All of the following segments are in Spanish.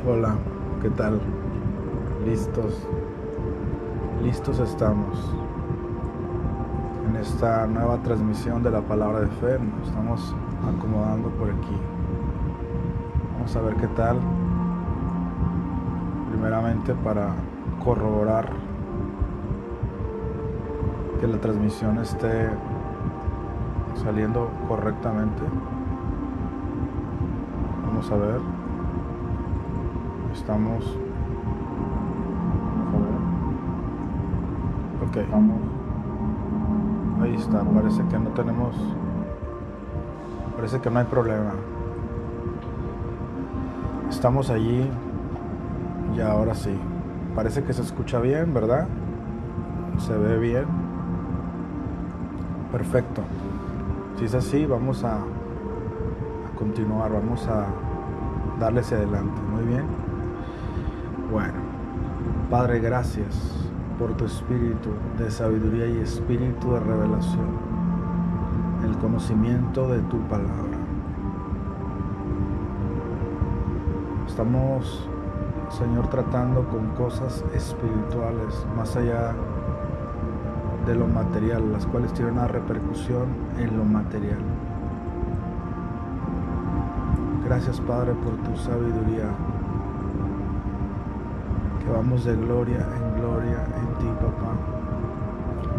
Hola, ¿qué tal? Listos, listos estamos en esta nueva transmisión de la palabra de fe. Nos estamos acomodando por aquí. Vamos a ver qué tal. Primeramente para corroborar que la transmisión esté saliendo correctamente. Vamos a ver. Estamos. Ok. Ahí está. Parece que no tenemos. Parece que no hay problema. Estamos allí. Y ahora sí. Parece que se escucha bien, ¿verdad? Se ve bien. Perfecto. Si es así, vamos a continuar. Vamos a darle hacia adelante. Muy bien. Bueno. Padre, gracias por tu espíritu de sabiduría y espíritu de revelación, el conocimiento de tu palabra. Estamos, Señor, tratando con cosas espirituales más allá de lo material, las cuales tienen una repercusión en lo material. Gracias, Padre, por tu sabiduría, que vamos de gloria en gloria en ti, papá.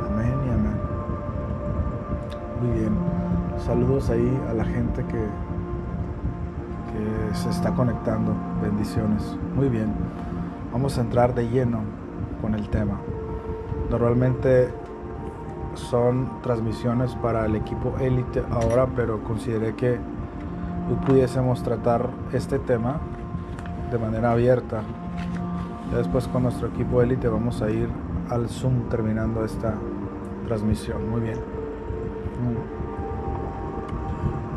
Amén y amén. Muy bien. Saludos ahí a la gente que se está conectando. Bendiciones. Muy bien. Vamos a entrar de lleno con el tema. Normalmente son transmisiones para el equipo élite ahora, pero consideré que hoy pudiésemos tratar este tema de manera abierta. Ya después con nuestro equipo élite vamos a ir al Zoom terminando esta transmisión. Muy bien.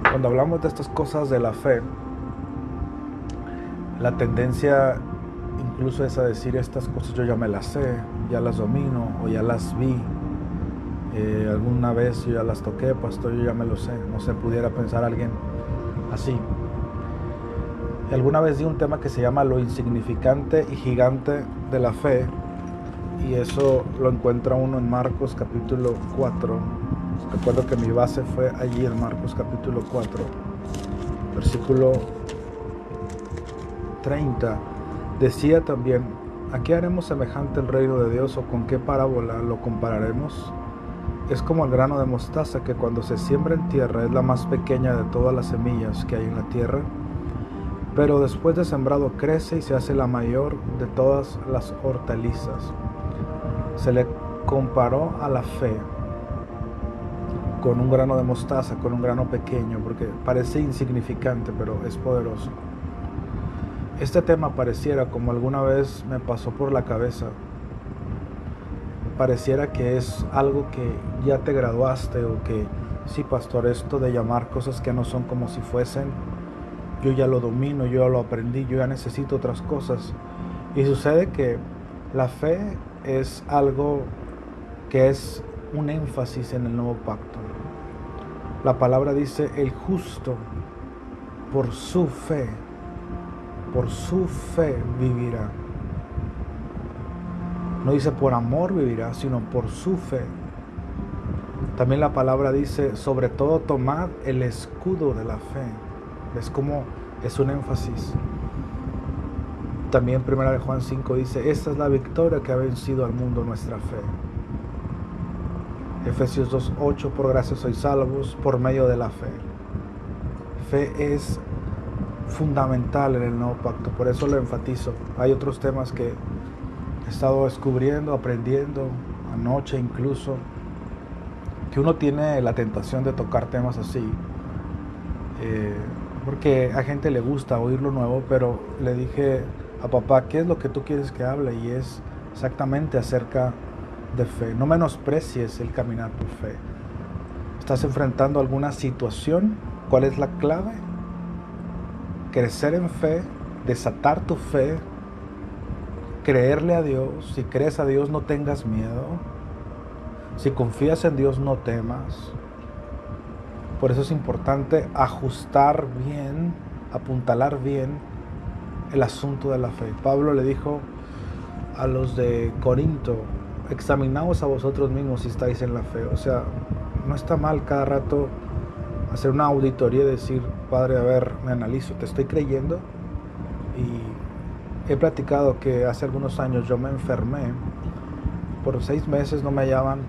Cuando hablamos de estas cosas de la fe, la tendencia incluso es a decir estas cosas yo ya me las sé, ya las domino o ya las vi, alguna vez yo ya las toqué, pastor, yo ya me lo sé. No se pudiera pensar alguien así. Y alguna vez di un tema que se llama lo insignificante y gigante de la fe, y eso lo encuentra uno en Marcos capítulo 4. Recuerdo que mi base fue allí en Marcos capítulo 4, versículo 30. Decía también: ¿a qué haremos semejante el reino de Dios, o con qué parábola lo compararemos? Es como el grano de mostaza, que cuando se siembra en tierra es la más pequeña de todas las semillas que hay en la tierra, pero después de sembrado crece y se hace la mayor de todas las hortalizas. Se le comparó a la fe con un grano de mostaza, con un grano pequeño, porque parece insignificante, pero es poderoso. Este tema pareciera, como alguna vez me pasó por la cabeza, pareciera que es algo que ya te graduaste, o que sí, pastor, esto de llamar cosas que no son como si fuesen, yo ya lo domino, yo ya lo aprendí, yo ya necesito otras cosas. Y sucede que la fe es algo que es un énfasis en el nuevo pacto. La palabra dice: el justo por su fe vivirá. No dice por amor vivirá, sino por su fe. También la palabra dice: sobre todo tomad el escudo de la fe. ¿Ves cómo es un énfasis? También 1 de Juan 5 dice: esta es la victoria que ha vencido al mundo, nuestra fe. Efesios 2:8: por gracia sois salvos por medio de la fe. Fe es fundamental en el nuevo pacto, por eso lo enfatizo. Hay otros temas que he estado descubriendo, aprendiendo, anoche incluso, que uno tiene la tentación de tocar temas así, porque a gente le gusta oír lo nuevo, pero le dije a papá: ¿qué es lo que tú quieres que hable? Y es exactamente acerca de fe. No menosprecies el caminar por fe. ¿Estás enfrentando alguna situación? ¿Cuál es la clave? Crecer en fe, desatar tu fe, creerle a Dios. Si crees a Dios, no tengas miedo. Si confías en Dios, no temas. Por eso es importante ajustar bien, apuntalar bien el asunto de la fe. Pablo le dijo a los de Corinto: examinaos a vosotros mismos si estáis en la fe. O sea, no está mal cada rato hacer una auditoría y decir: Padre, a ver, me analizo, ¿te estoy creyendo? Y he platicado que hace algunos años yo me enfermé, por 6 meses no me hallaban,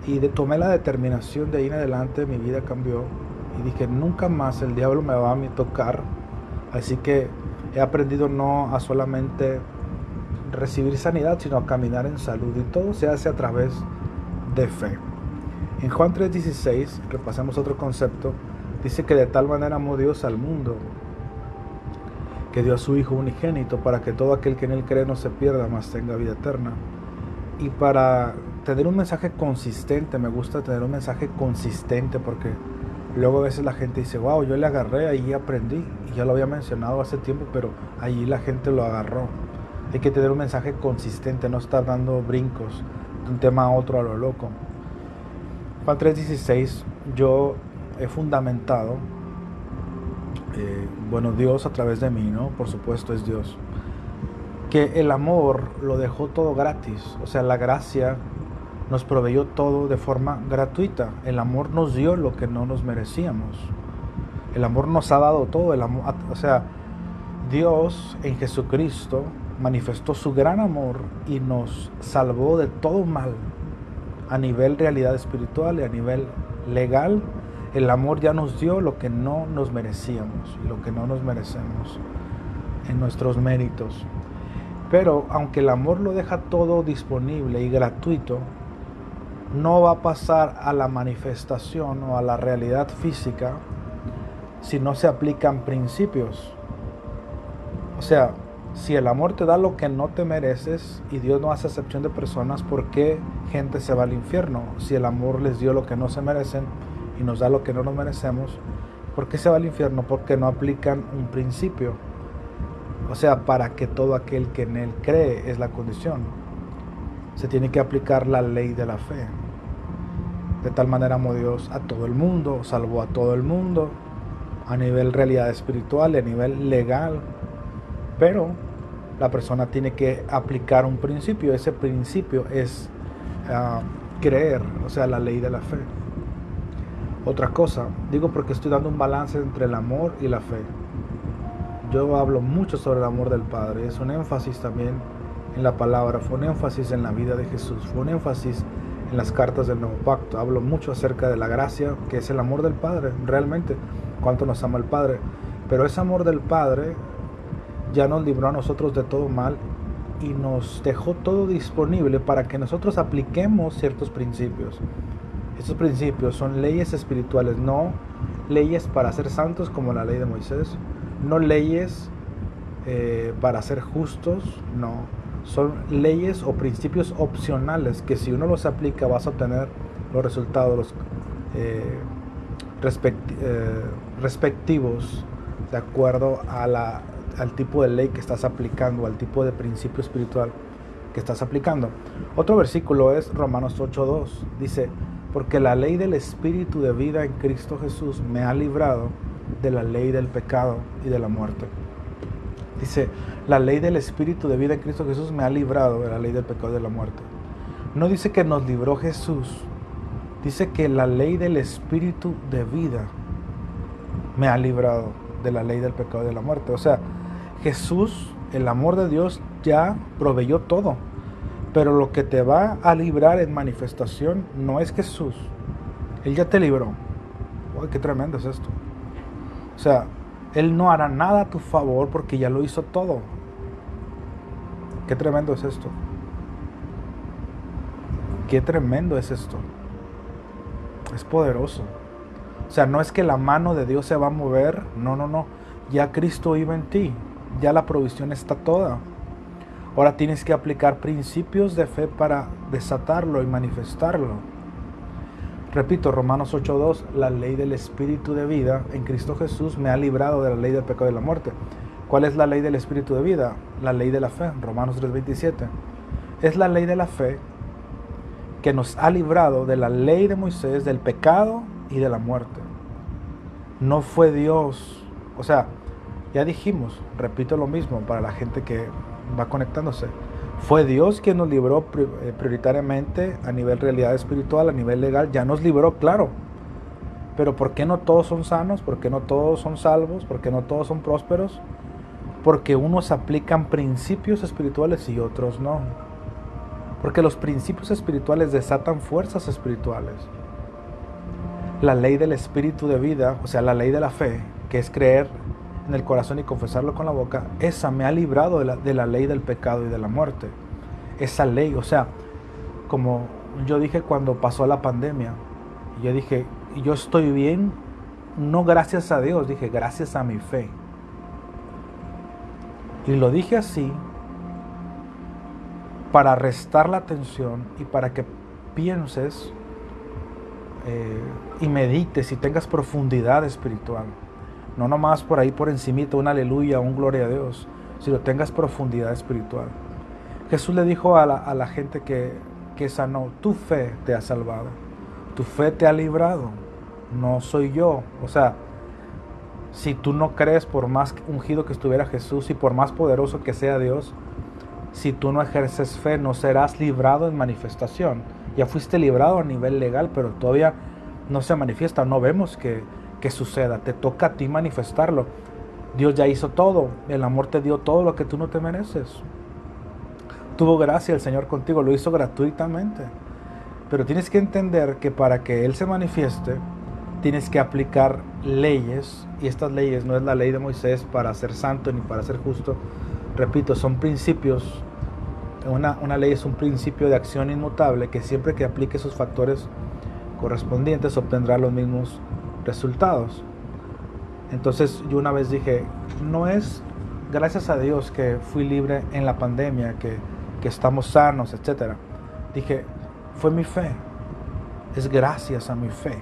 y tomé la determinación de ahí en adelante, mi vida cambió, y dije: nunca más el diablo me va a tocar. Así que he aprendido no a solamente recibir sanidad, sino a caminar en salud, y todo se hace a través de fe. En Juan 3:16, repasemos otro concepto, dice que de tal manera amó Dios al mundo, que dio a su Hijo unigénito, para que todo aquel que en Él cree no se pierda, mas tenga vida eterna. Y para tener un mensaje consistente, me gusta tener un mensaje consistente, porque luego a veces la gente dice: wow, yo le agarré, ahí aprendí, y ya lo había mencionado hace tiempo, pero ahí la gente lo agarró. Hay que tener un mensaje consistente, no estar dando brincos de un tema a otro a lo loco. Juan 3:16, yo he fundamentado, Dios a través de mí, ¿no? Por supuesto es Dios, que el amor lo dejó todo gratis. O sea, la gracia nos proveyó todo de forma gratuita. El amor nos dio lo que no nos merecíamos. El amor nos ha dado todo. El amor, o sea, Dios en Jesucristo manifestó su gran amor y nos salvó de todo mal. A nivel realidad espiritual y a nivel legal, el amor ya nos dio lo que no nos merecíamos y lo que no nos merecemos en nuestros méritos. Pero aunque el amor lo deja todo disponible y gratuito, no va a pasar a la manifestación o a la realidad física si no se aplican principios. O sea, si el amor te da lo que no te mereces y Dios no hace excepción de personas, ¿por qué gente se va al infierno? Si el amor les dio lo que no se merecen y nos da lo que no nos merecemos, ¿por qué se va al infierno? Porque no aplican un principio. O sea, para que todo aquel que en Él cree, es la condición. Se tiene que aplicar la ley de la fe. De tal manera amó Dios a todo el mundo, salvó a todo el mundo, a nivel realidad espiritual y a nivel legal. Pero la persona tiene que aplicar un principio. Ese principio es creer, o sea, la ley de la fe. Otra cosa, digo porque estoy dando un balance entre el amor y la fe. Yo hablo mucho sobre el amor del Padre, es un énfasis también en la palabra, fue un énfasis en la vida de Jesús, fue un énfasis en las cartas del Nuevo Pacto. Hablo mucho acerca de la gracia, que es el amor del Padre, realmente, cuánto nos ama el Padre. Pero ese amor del Padre ya nos libró a nosotros de todo mal y nos dejó todo disponible para que nosotros apliquemos ciertos principios. Estos principios son leyes espirituales, no leyes para ser santos como la ley de Moisés, no leyes para ser justos, no. Son leyes o principios opcionales que si uno los aplica vas a obtener los resultados respectivos de acuerdo a al tipo de ley que estás aplicando, al tipo de principio espiritual que estás aplicando. Otro versículo es Romanos 8:2. Dice: porque la ley del Espíritu de vida en Cristo Jesús me ha librado de la ley del pecado y de la muerte. Dice, la ley del Espíritu de vida en Cristo Jesús me ha librado de la ley del pecado y de la muerte. No dice que nos libró Jesús, dice que la ley del Espíritu de vida me ha librado de la ley del pecado y de la muerte. O sea, Jesús, el amor de Dios, ya proveyó todo. Pero lo que te va a librar en manifestación no es Jesús. Él ya te libró. Uy, qué tremendo es esto. O sea, Él no hará nada a tu favor porque ya lo hizo todo. Qué tremendo es esto. Qué tremendo es esto. Es poderoso. O sea, no es que la mano de Dios se va a mover. No. Ya Cristo vive en ti. Ya la provisión está toda. Ahora tienes que aplicar principios de fe para desatarlo y manifestarlo. Repito, Romanos 8:2, la ley del Espíritu de vida en Cristo Jesús me ha librado de la ley del pecado y de la muerte. ¿Cuál es la ley del Espíritu de vida? La ley de la fe, Romanos 3:27. Es la ley de la fe que nos ha librado de la ley de Moisés, del pecado y de la muerte. No fue Dios, o sea, Ya dijimos, repito lo mismo para la gente que va conectándose. Fue Dios quien nos libró prioritariamente a nivel realidad espiritual, a nivel legal. Ya nos libró, claro. Pero ¿por qué no todos son sanos? ¿Por qué no todos son salvos? ¿Por qué no todos son prósperos? Porque unos aplican principios espirituales y otros no. Porque los principios espirituales desatan fuerzas espirituales. La ley del espíritu de vida, o sea, la ley de la fe, que es creer en el corazón y confesarlo con la boca, esa me ha librado de la ley del pecado y de la muerte. Esa ley, o sea, como yo dije cuando pasó la pandemia, yo dije, yo estoy bien, no gracias a Dios, dije, gracias a mi fe. Y lo dije así para restar la atención y para que pienses y medites y tengas profundidad espiritual. No nomás por ahí por encimita un aleluya, un gloria a Dios, sino tengas profundidad espiritual. Jesús le dijo a la gente que sanó, tu fe te ha salvado, tu fe te ha librado, no soy yo. O sea, si tú no crees, por más ungido que estuviera Jesús y por más poderoso que sea Dios, si tú no ejerces fe, no serás librado en manifestación. Ya fuiste librado a nivel legal, pero todavía no se manifiesta, no vemos que suceda. Te toca a ti manifestarlo. Dios ya hizo todo, el amor te dio todo lo que tú no te mereces. Tuvo gracia el Señor contigo, lo hizo gratuitamente. Pero tienes que entender que para que Él se manifieste, tienes que aplicar leyes, y estas leyes no es la ley de Moisés para ser santo ni para ser justo. Repito, son principios. Una ley es un principio de acción inmutable que siempre que aplique sus factores correspondientes obtendrá los mismos resultados. Entonces yo una vez dije, no es gracias a Dios que fui libre en la pandemia, que estamos sanos, etc. Dije, fue mi fe, es gracias a mi fe.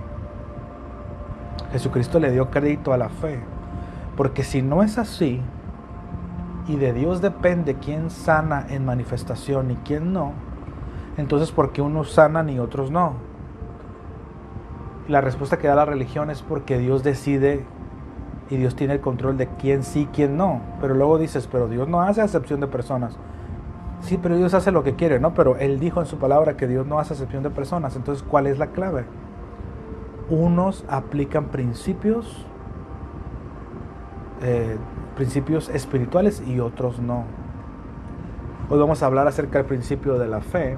Jesucristo le dio crédito a la fe, porque si no es así, y de Dios depende quién sana en manifestación y quién no, entonces ¿por qué unos sanan y otros no? La respuesta que da la religión es porque Dios decide y Dios tiene el control de quién sí, quién no. Pero luego dices, pero Dios no hace acepción de personas. Sí, pero Dios hace lo que quiere, ¿no? Pero Él dijo en su palabra que Dios no hace acepción de personas. Entonces, ¿cuál es la clave? Unos aplican principios espirituales y otros no. Hoy vamos a hablar acerca del principio de la fe,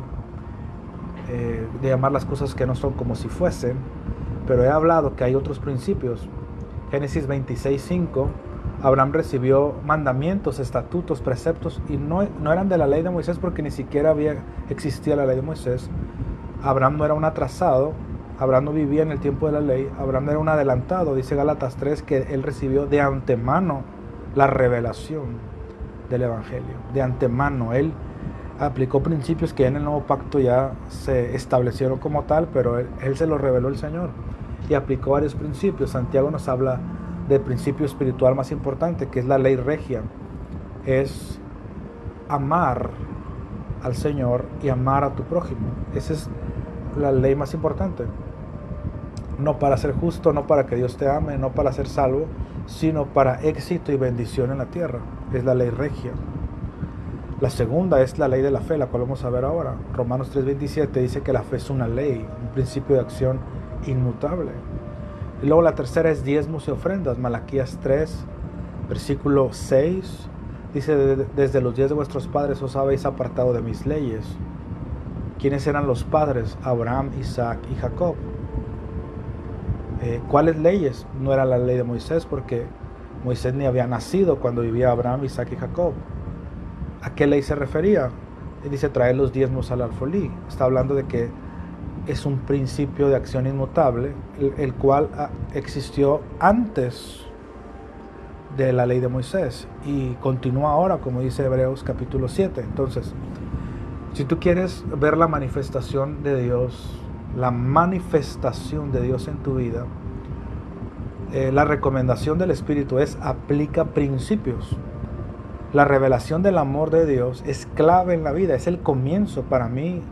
de llamar las cosas que no son como si fuesen, pero he hablado que hay otros principios. Génesis 26:5, Abraham recibió mandamientos, estatutos, preceptos, y no eran de la ley de Moisés porque ni siquiera existía la ley de Moisés. Abraham no era un atrasado, Abraham no vivía en el tiempo de la ley, Abraham era un adelantado. Dice Gálatas 3 que él recibió de antemano la revelación del Evangelio. De antemano, él aplicó principios que en el nuevo pacto ya se establecieron como tal, pero él se los reveló el Señor y aplicó varios principios. Santiago nos habla del principio espiritual más importante, que es la ley regia. Es amar al Señor y amar a tu prójimo. Esa es la ley más importante. No para ser justo, no para que Dios te ame, no para ser salvo, sino para éxito y bendición en la tierra. Es la ley regia. La segunda es la ley de la fe, la cual vamos a ver ahora. Romanos 3:27 dice que la fe es una ley, un principio de acción inmutable. Y luego la tercera es diezmos y ofrendas. Malaquías 3, versículo 6, dice, desde los días de vuestros padres os habéis apartado de mis leyes. ¿Quiénes eran los padres? Abraham, Isaac y Jacob. ¿Cuáles leyes? No era la ley de Moisés, porque Moisés ni había nacido cuando vivía Abraham, Isaac y Jacob. ¿A qué ley se refería? Él dice, traer los diezmos al alfolí. Está hablando de que es un principio de acción inmutable, el cual existió antes de la ley de Moisés y continúa ahora, como dice Hebreos capítulo 7. Entonces, si tú quieres ver la manifestación de Dios, en tu vida, la recomendación del Espíritu es aplica principios. La revelación del amor de Dios es clave en la vida, es el comienzo. Para mí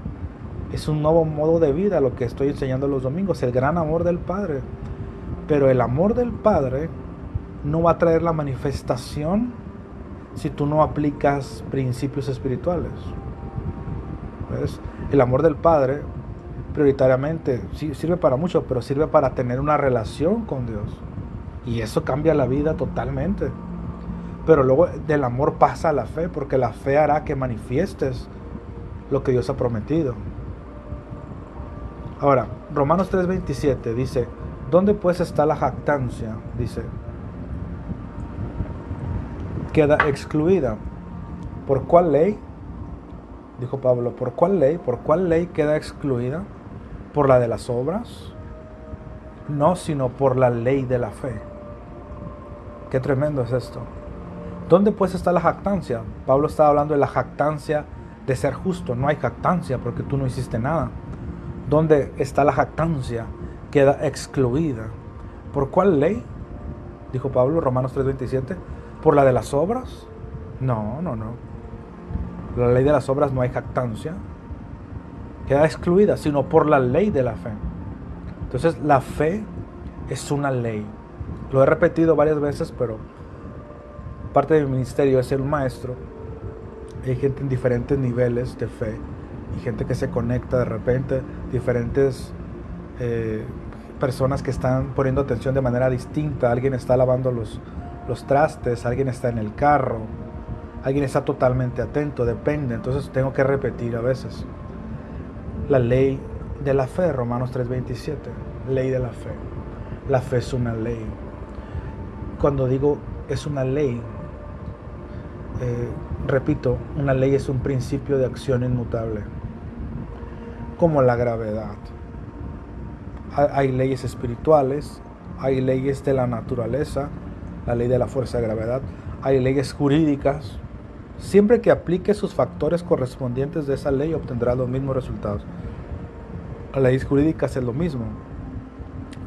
es un nuevo modo de vida lo que estoy enseñando los domingos, el gran amor del Padre. Pero el amor del Padre no va a traer la manifestación si tú no aplicas principios espirituales. ¿Ves? El amor del Padre prioritariamente sí sirve para mucho, pero sirve para tener una relación con Dios. Y eso cambia la vida totalmente. Pero luego del amor pasa a la fe, porque la fe hará que manifiestes lo que Dios ha prometido. Ahora, Romanos 3:27 dice, ¿dónde pues está la jactancia? Dice, queda excluida. ¿Por cuál ley? Dijo Pablo, ¿por cuál ley? ¿Por cuál ley queda excluida? ¿Por la de las obras? No, sino por la ley de la fe. Qué tremendo es esto. ¿Dónde pues está la jactancia? Pablo estaba hablando de la jactancia de ser justo. No hay jactancia porque tú no hiciste nada. ¿Dónde está la jactancia? Queda excluida. ¿Por cuál ley? Dijo Pablo, Romanos 3:27. ¿Por la de las obras? No. La ley de las obras no hay jactancia. Queda excluida, sino por la ley de la fe. Entonces la fe es una ley. Lo he repetido varias veces, pero parte de mi ministerio es ser un maestro. Hay gente en diferentes niveles de fe y gente que se conecta de repente, diferentes personas que están poniendo atención de manera distinta. Alguien está lavando los trastes, alguien está en el carro, alguien está totalmente atento, depende. Entonces tengo que repetir a veces. La ley de la fe, Romanos 3:27, ley de la fe. La fe es una ley. Cuando digo es una ley, repito, una ley es un principio de acción inmutable, como la gravedad. Hay leyes espirituales, hay leyes de la naturaleza, la ley de la fuerza de gravedad, hay leyes jurídicas. Siempre que aplique sus factores correspondientes de esa ley obtendrá los mismos resultados. Las leyes jurídicas es lo mismo,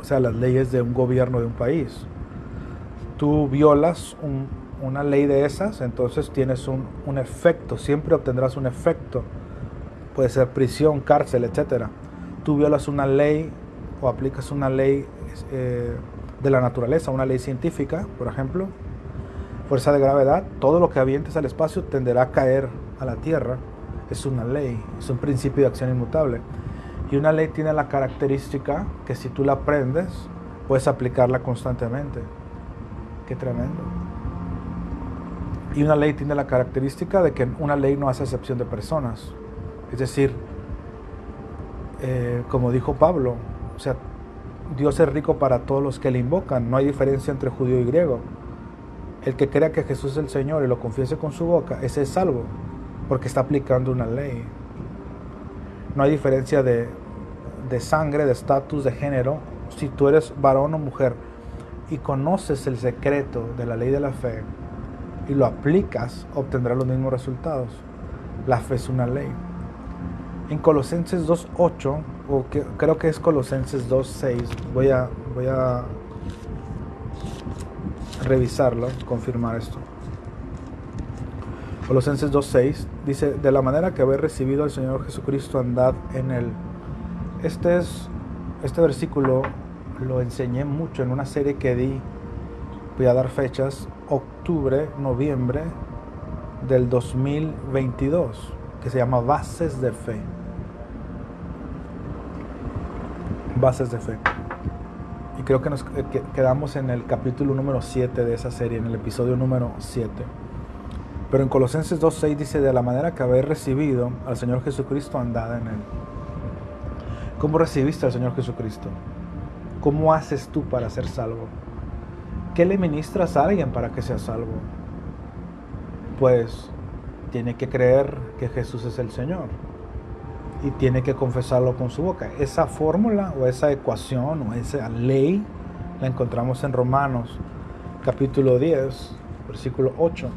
o sea, las leyes de un gobierno de un país. Tú violas una ley de esas, entonces tienes un efecto, siempre obtendrás un efecto. Puede ser prisión, cárcel, etc. Tú violas una ley o aplicas una ley de la naturaleza, una ley científica, por ejemplo, fuerza de gravedad, todo lo que avientes al espacio tenderá a caer a la tierra. Es una ley, es un principio de acción inmutable. Y una ley tiene la característica que si tú la aprendes, puedes aplicarla constantemente. Qué tremendo. Y una ley tiene la característica de que una ley no hace excepción de personas. Es decir, como dijo Pablo, o sea, Dios es rico para todos los que le invocan. No hay diferencia entre judío y griego. El que crea que Jesús es el Señor y lo confiese con su boca, ese es salvo, porque está aplicando una ley. No hay diferencia de sangre, de estatus, de género. Si tú eres varón o mujer y conoces el secreto de la ley de la fe y lo aplicas, obtendrás los mismos resultados. La fe es una ley. En Colosenses 2:8, o creo que es Colosenses 2:6, voy a revisarlo, confirmar esto. Colosenses 2:6 dice, de la manera que habéis recibido al Señor Jesucristo, andad en él. Este versículo lo enseñé mucho en una serie que di, voy a dar fechas, octubre, noviembre del 2022, que se llama Bases de Fe. Bases de Fe. Y creo que nos quedamos en el capítulo número 7 de esa serie, en el episodio número 7. Pero en Colosenses 2:6 dice, de la manera que habéis recibido al Señor Jesucristo, andad en él. ¿Cómo recibiste al Señor Jesucristo? ¿Cómo haces tú para ser salvo? ¿Qué le ministras a alguien para que sea salvo? Pues tiene que creer que Jesús es el Señor y tiene que confesarlo con su boca. Esa fórmula o esa ecuación o esa ley la encontramos en Romanos capítulo 10, versículo 8.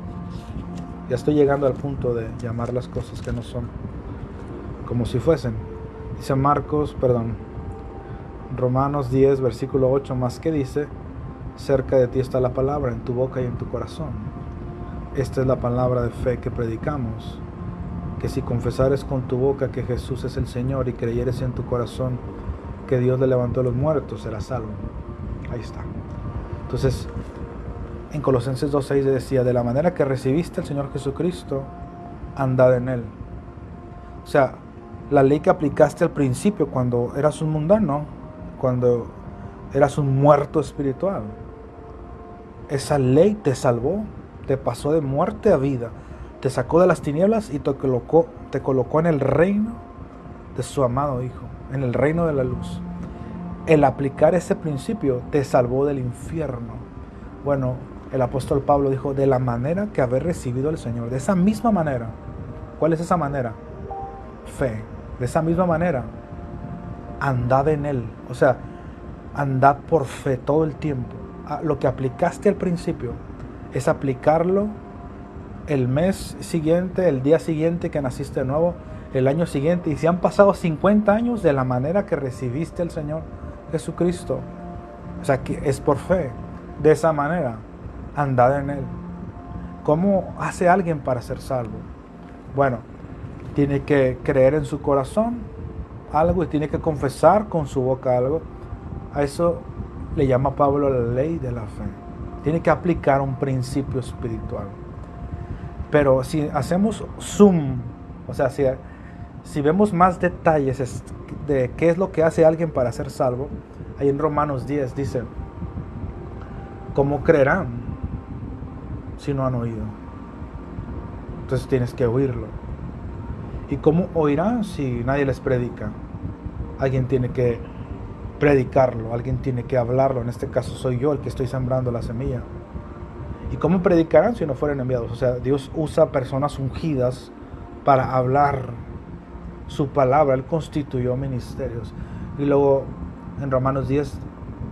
Ya estoy llegando al punto de llamar las cosas que no son como si fuesen. Dice Romanos 10, versículo 8, más que dice, cerca de ti está la palabra, en tu boca y en tu corazón. Esta es la palabra de fe que predicamos, que si confesares con tu boca que Jesús es el Señor y creyeres en tu corazón que Dios le levantó a los muertos, serás salvo. Ahí está. Entonces, En Colosenses 2:6 decía, de la manera que recibiste al Señor Jesucristo, andad en Él. O sea, la ley que aplicaste al principio cuando eras un mundano, cuando eras un muerto espiritual, esa ley te salvó, te pasó de muerte a vida, te sacó de las tinieblas y te colocó en el reino de su amado Hijo, en el reino de la luz. El aplicar ese principio te salvó del infierno. Bueno, el apóstol Pablo dijo, de la manera que haber recibido al Señor, de esa misma manera. ¿Cuál es esa manera? Fe. De esa misma manera, andad en Él. O sea, andad por fe todo el tiempo. Lo que aplicaste al principio es aplicarlo el mes siguiente, el día siguiente que naciste de nuevo, el año siguiente. Y si han pasado 50 años, de la manera que recibiste al Señor Jesucristo. O sea, que es por fe. De esa manera, andad en Él. ¿Cómo hace alguien para ser salvo? Bueno, tiene que creer en su corazón algo y tiene que confesar con su boca algo. A eso le llama Pablo la ley de la fe. Tiene que aplicar un principio espiritual. Pero si hacemos zoom, o sea, si vemos más detalles de qué es lo que hace alguien para ser salvo, ahí en Romanos 10 dice, ¿cómo creerán si no han oído? Entonces tienes que oírlo. ¿Y cómo oirán si nadie les predica? Alguien tiene que predicarlo, alguien tiene que hablarlo. En este caso soy yo el que estoy sembrando la semilla. ¿Y cómo predicarán si no fueren enviados? O sea, Dios usa personas ungidas para hablar su palabra. Él constituyó ministerios. Y luego en Romanos 10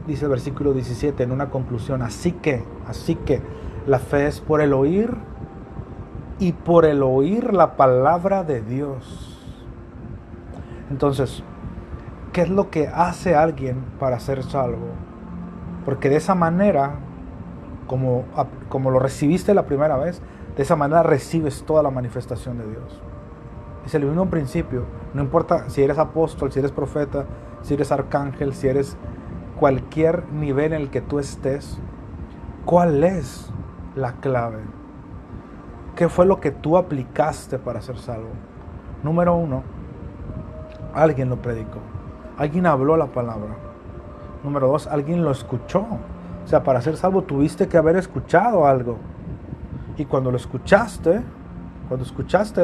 dice el versículo 17 en una conclusión, así que la fe es por el oír y por el oír la palabra de Dios. Entonces, ¿qué es lo que hace alguien para ser salvo? Porque de esa manera, como lo recibiste la primera vez, de esa manera recibes toda la manifestación de Dios. Es el mismo principio. No importa si eres apóstol, si eres profeta, si eres arcángel, si eres cualquier nivel en el que tú estés, ¿cuál es la clave? ¿Qué fue lo que tú aplicaste para ser salvo? Número 1, alguien lo predicó. Alguien habló la palabra. Número 2, alguien lo escuchó. O sea, para ser salvo tuviste que haber escuchado algo. Y cuando lo escuchaste,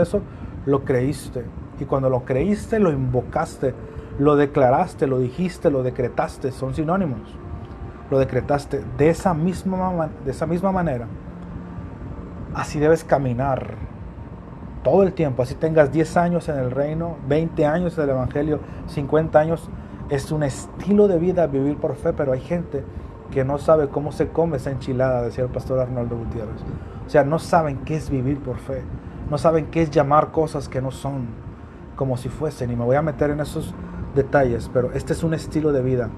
eso, lo creíste. Y cuando lo creíste, lo invocaste, lo declaraste, lo dijiste, lo decretaste. Son sinónimos. Lo decretaste de esa misma manera. Así debes caminar todo el tiempo. Así tengas 10 años en el reino, 20 años en el evangelio, 50 años. Es un estilo de vida vivir por fe, pero hay gente que no sabe cómo se come esa enchilada, decía el pastor Arnoldo Gutiérrez. O sea, no saben qué es vivir por fe. No saben qué es llamar cosas que no son como si fuesen. Y me voy a meter en esos detalles, pero este es un estilo de vida.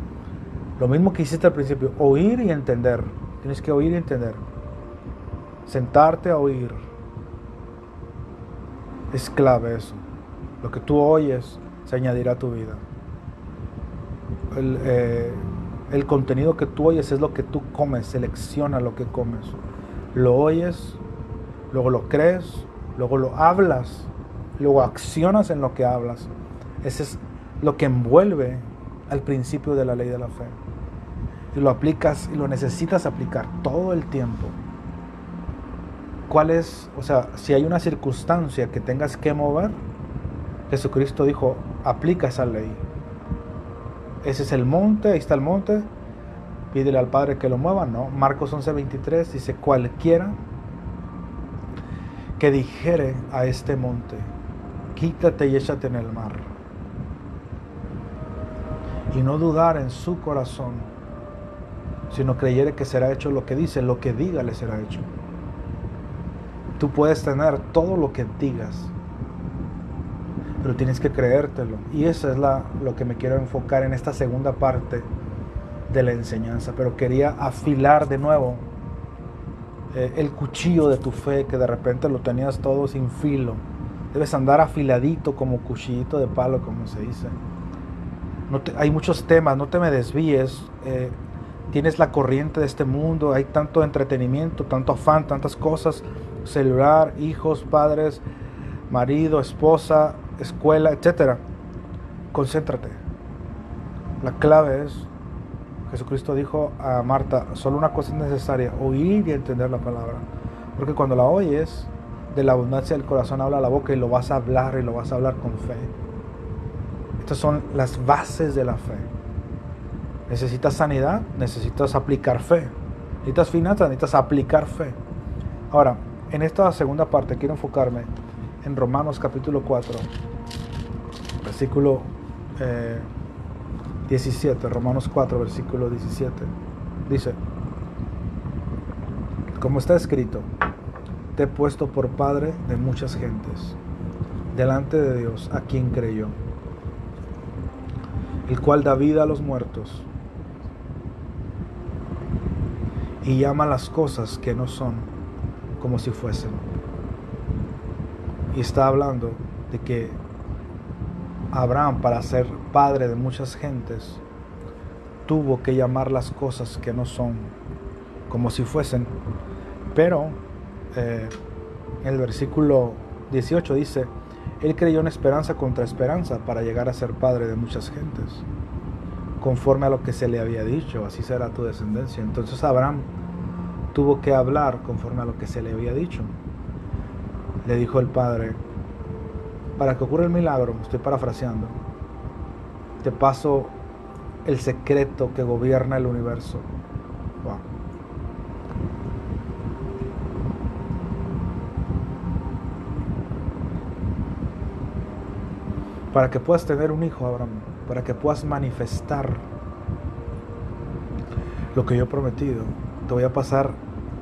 Lo mismo que hiciste al principio, oír y entender. Tienes que oír y entender. Sentarte a oír. Es clave eso. Lo que tú oyes se añadirá a tu vida. El contenido que tú oyes es lo que tú comes. Selecciona lo que comes. Lo oyes, luego lo crees, luego lo hablas, luego accionas en lo que hablas. Ese es lo que envuelve al principio de la ley de la fe. Y lo aplicas y lo necesitas aplicar todo el tiempo. ¿Cuál es? O sea, si hay una circunstancia que tengas que mover, Jesucristo dijo, aplica esa ley. Ese es el monte, ahí está el monte, pídele al Padre que lo mueva, ¿no? Marcos 11:23 dice, cualquiera que dijere a este monte, quítate y échate en el mar, y no dudar en su corazón, sino creyere que será hecho lo que dice, lo que diga le será hecho. Tú puedes tener todo lo que digas, pero tienes que creértelo. Y eso es lo que me quiero enfocar en esta segunda parte de la enseñanza. Pero quería afilar de nuevo el cuchillo de tu fe, que de repente lo tenías todo sin filo. Debes andar afiladito como cuchillito de palo, como se dice. Hay muchos temas, no te me desvíes. tienes la corriente de este mundo, hay tanto entretenimiento, tanto afán, tantas cosas, celular, hijos, padres, marido, esposa, escuela, etcétera. Concéntrate. La clave es, Jesucristo dijo a Marta, solo una cosa es necesaria, oír y entender la palabra. Porque cuando la oyes, de la abundancia del corazón habla la boca, y lo vas a hablar, y lo vas a hablar con fe. Estas son las bases de la fe. Necesitas sanidad, necesitas aplicar fe. Necesitas finanzas, necesitas aplicar fe. Ahora, en esta segunda parte quiero enfocarme en Romanos capítulo 4, versículo 17. Romanos 4, versículo 17. Dice, como está escrito, te he puesto por padre de muchas gentes, delante de Dios, a quien creyó, el cual da vida a los muertos y llama las cosas que no son como si fuesen. Y está hablando de que Abraham, para ser padre de muchas gentes, tuvo que llamar las cosas que no son como si fuesen. Pero el versículo 18 dice, él creyó en esperanza contra esperanza para llegar a ser padre de muchas gentes, conforme a lo que se le había dicho, así será tu descendencia. Entonces Abraham tuvo que hablar conforme a lo que se le había dicho. Le dijo el padre, para que ocurra el milagro, estoy parafraseando, te paso el secreto que gobierna el universo. Wow. Para que puedas tener un hijo, Abraham, para que puedas manifestar lo que yo he prometido, te voy a pasar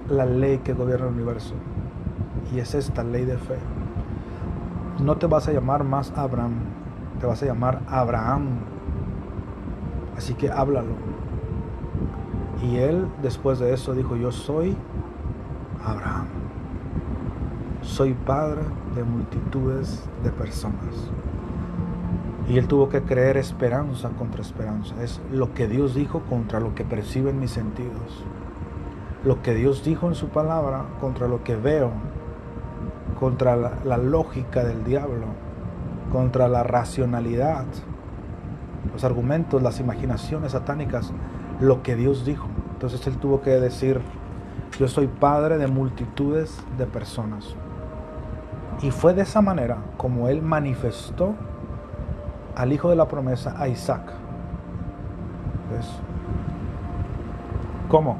la ley que gobierna el universo. Y es esta ley de fe. No te vas a llamar más Abraham, te vas a llamar Abraham. Así que háblalo. Y él después de eso dijo, yo soy Abraham. Soy padre de multitudes de personas. Y él tuvo que creer esperanza contra esperanza. Es lo que Dios dijo contra lo que perciben mis sentidos. Lo que Dios dijo en su palabra contra lo que veo, contra la lógica del diablo, contra la racionalidad, los argumentos, las imaginaciones satánicas, lo que Dios dijo. Entonces él tuvo que decir, yo soy padre de multitudes de personas. Y fue de esa manera como él manifestó al hijo de la promesa, a Isaac. ¿Ves? ¿Cómo?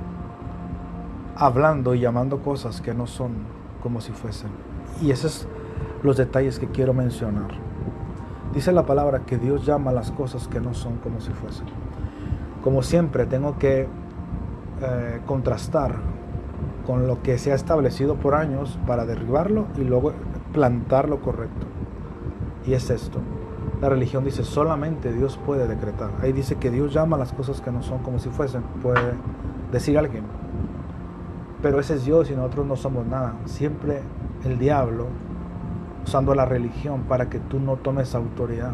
Hablando y llamando cosas que no son como si fuesen. Y esos son los detalles que quiero mencionar. Dice la palabra que Dios llama las cosas que no son como si fuesen. Como siempre, tengo que contrastar con lo que se ha establecido por años para derribarlo y luego plantar lo correcto. Y es esto. La religión dice solamente Dios puede decretar. Ahí dice que Dios llama las cosas que no son como si fuesen. Puede decir alguien. Pero ese es Dios y nosotros no somos nada. Siempre el diablo usando la religión para que tú no tomes autoridad.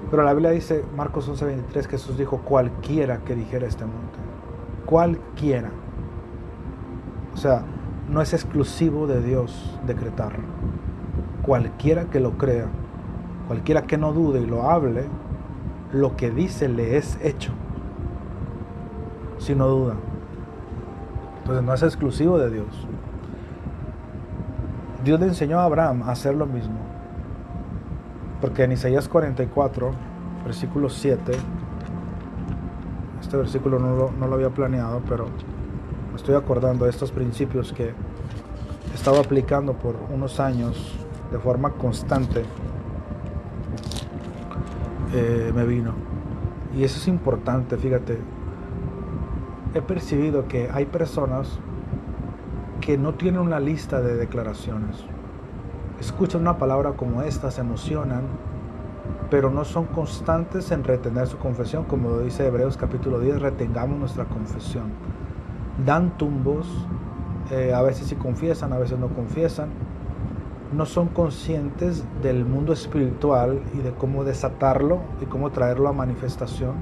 Pero la Biblia dice, Marcos 11:23, Jesús dijo, cualquiera que dijera este monte. Cualquiera. O sea, no es exclusivo de Dios decretar. Cualquiera que lo crea, cualquiera que no dude y lo hable, lo que dice le es hecho. Si no duda. Entonces no es exclusivo de Dios. Dios le enseñó a Abraham a hacer lo mismo. Porque en Isaías 44, versículo 7, este versículo no lo había planeado, pero me estoy acordando de estos principios que he estado aplicando por unos años de forma constante. Me vino. Y eso es importante, fíjate. He percibido que hay personas que no tienen una lista de declaraciones. Escuchan una palabra como esta, se emocionan, pero no son constantes en retener su confesión, como lo dice Hebreos capítulo 10, retengamos nuestra confesión. Dan tumbos, a veces sí confiesan, a veces no confiesan. No son conscientes del mundo espiritual y de cómo desatarlo y cómo traerlo a manifestación.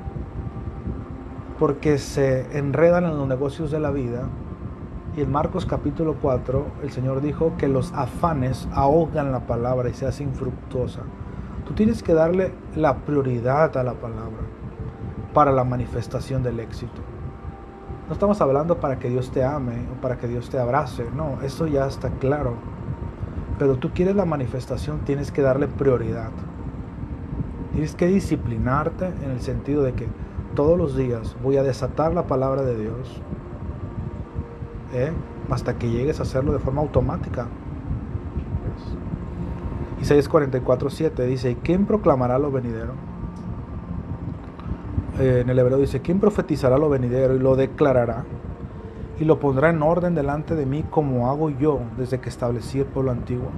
porque se enredan en los negocios de la vida. Y en Marcos capítulo 4, el Señor dijo que los afanes ahogan la palabra y se hace infructuosa. Tú tienes que darle la prioridad a la palabra para la manifestación del éxito. No estamos hablando para que Dios te ame o para que Dios te abrace. No, eso ya está claro. Pero tú quieres la manifestación, tienes que darle prioridad. Tienes que disciplinarte en el sentido de que todos los días voy a desatar la palabra de Dios, hasta que llegues a hacerlo de forma automática. Isaías 44:7 dice: ¿y quién proclamará lo venidero? En el hebreo dice: ¿quién profetizará lo venidero y lo declarará y lo pondrá en orden delante de mí, como hago yo desde que establecí el pueblo antiguo?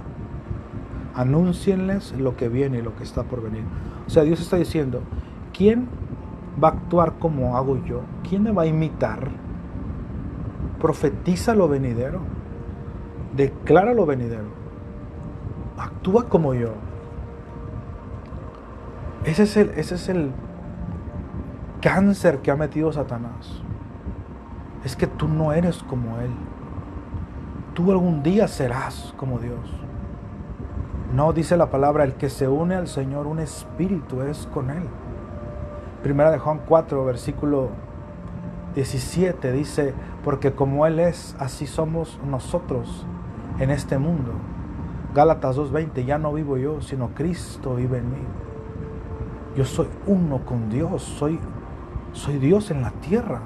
Anúncienles lo que viene y lo que está por venir. O sea, Dios está diciendo: ¿quién va a actuar como hago yo? ¿Quién me va a imitar? Profetiza lo venidero, declara lo venidero, actúa como yo. Ese es el cáncer que ha metido Satanás. Es que tú no eres como él. Tú algún día serás como Dios. No, dice la palabra: el que se une al Señor, un espíritu es con él. Primera de Juan 4, versículo 17 dice: porque como Él es, así somos nosotros en este mundo. Gálatas 2:20: ya no vivo yo, sino Cristo vive en mí. Yo soy uno con Dios, soy Dios en la tierra.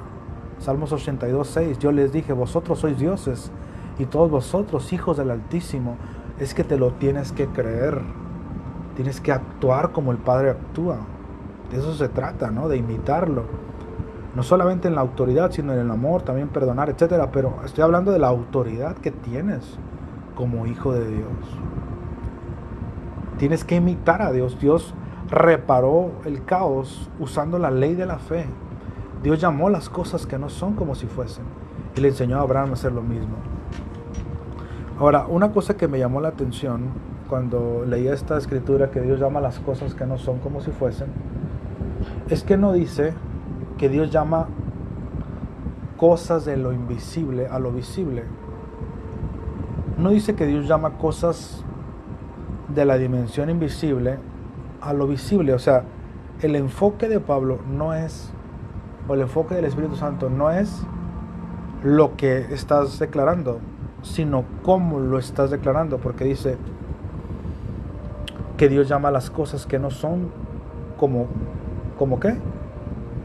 Salmos 82:6: yo les dije, vosotros sois dioses, y todos vosotros hijos del Altísimo. Es que te lo tienes que creer, tienes que actuar como el Padre actúa. De eso se trata, ¿no? De imitarlo. No solamente en la autoridad, sino en el amor, también perdonar, etcétera. Pero estoy hablando de la autoridad que tienes como hijo de Dios. Tienes que imitar a Dios. Dios reparó el caos usando la ley de la fe. Dios llamó las cosas que no son como si fuesen, y le enseñó a Abraham a hacer lo mismo. Ahora, una cosa que me llamó la atención cuando leí esta escritura, que Dios llama las cosas que no son como si fuesen, es que no dice que Dios llama cosas de lo invisible a lo visible. No dice que Dios llama cosas de la dimensión invisible a lo visible. O sea, el enfoque de Pablo no es, o el enfoque del Espíritu Santo no es lo que estás declarando, sino cómo lo estás declarando, porque dice que Dios llama las cosas que no son ¿como qué?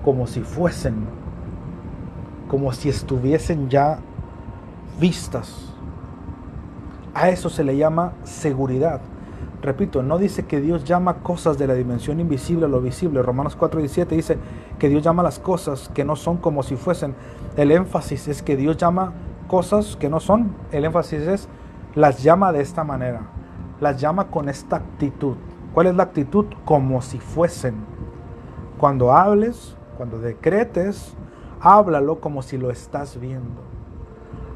Como si fuesen, como si estuviesen ya vistas. A eso se le llama seguridad. Repito, no dice que Dios llama cosas de la dimensión invisible a lo visible. Romanos 4:17 dice que Dios llama las cosas que no son como si fuesen. El énfasis es que Dios llama cosas que no son. El énfasis es, las llama de esta manera, las llama con esta actitud. ¿Cuál es la actitud? Como si fuesen. Cuando hables, cuando decretes, háblalo como si lo estás viendo.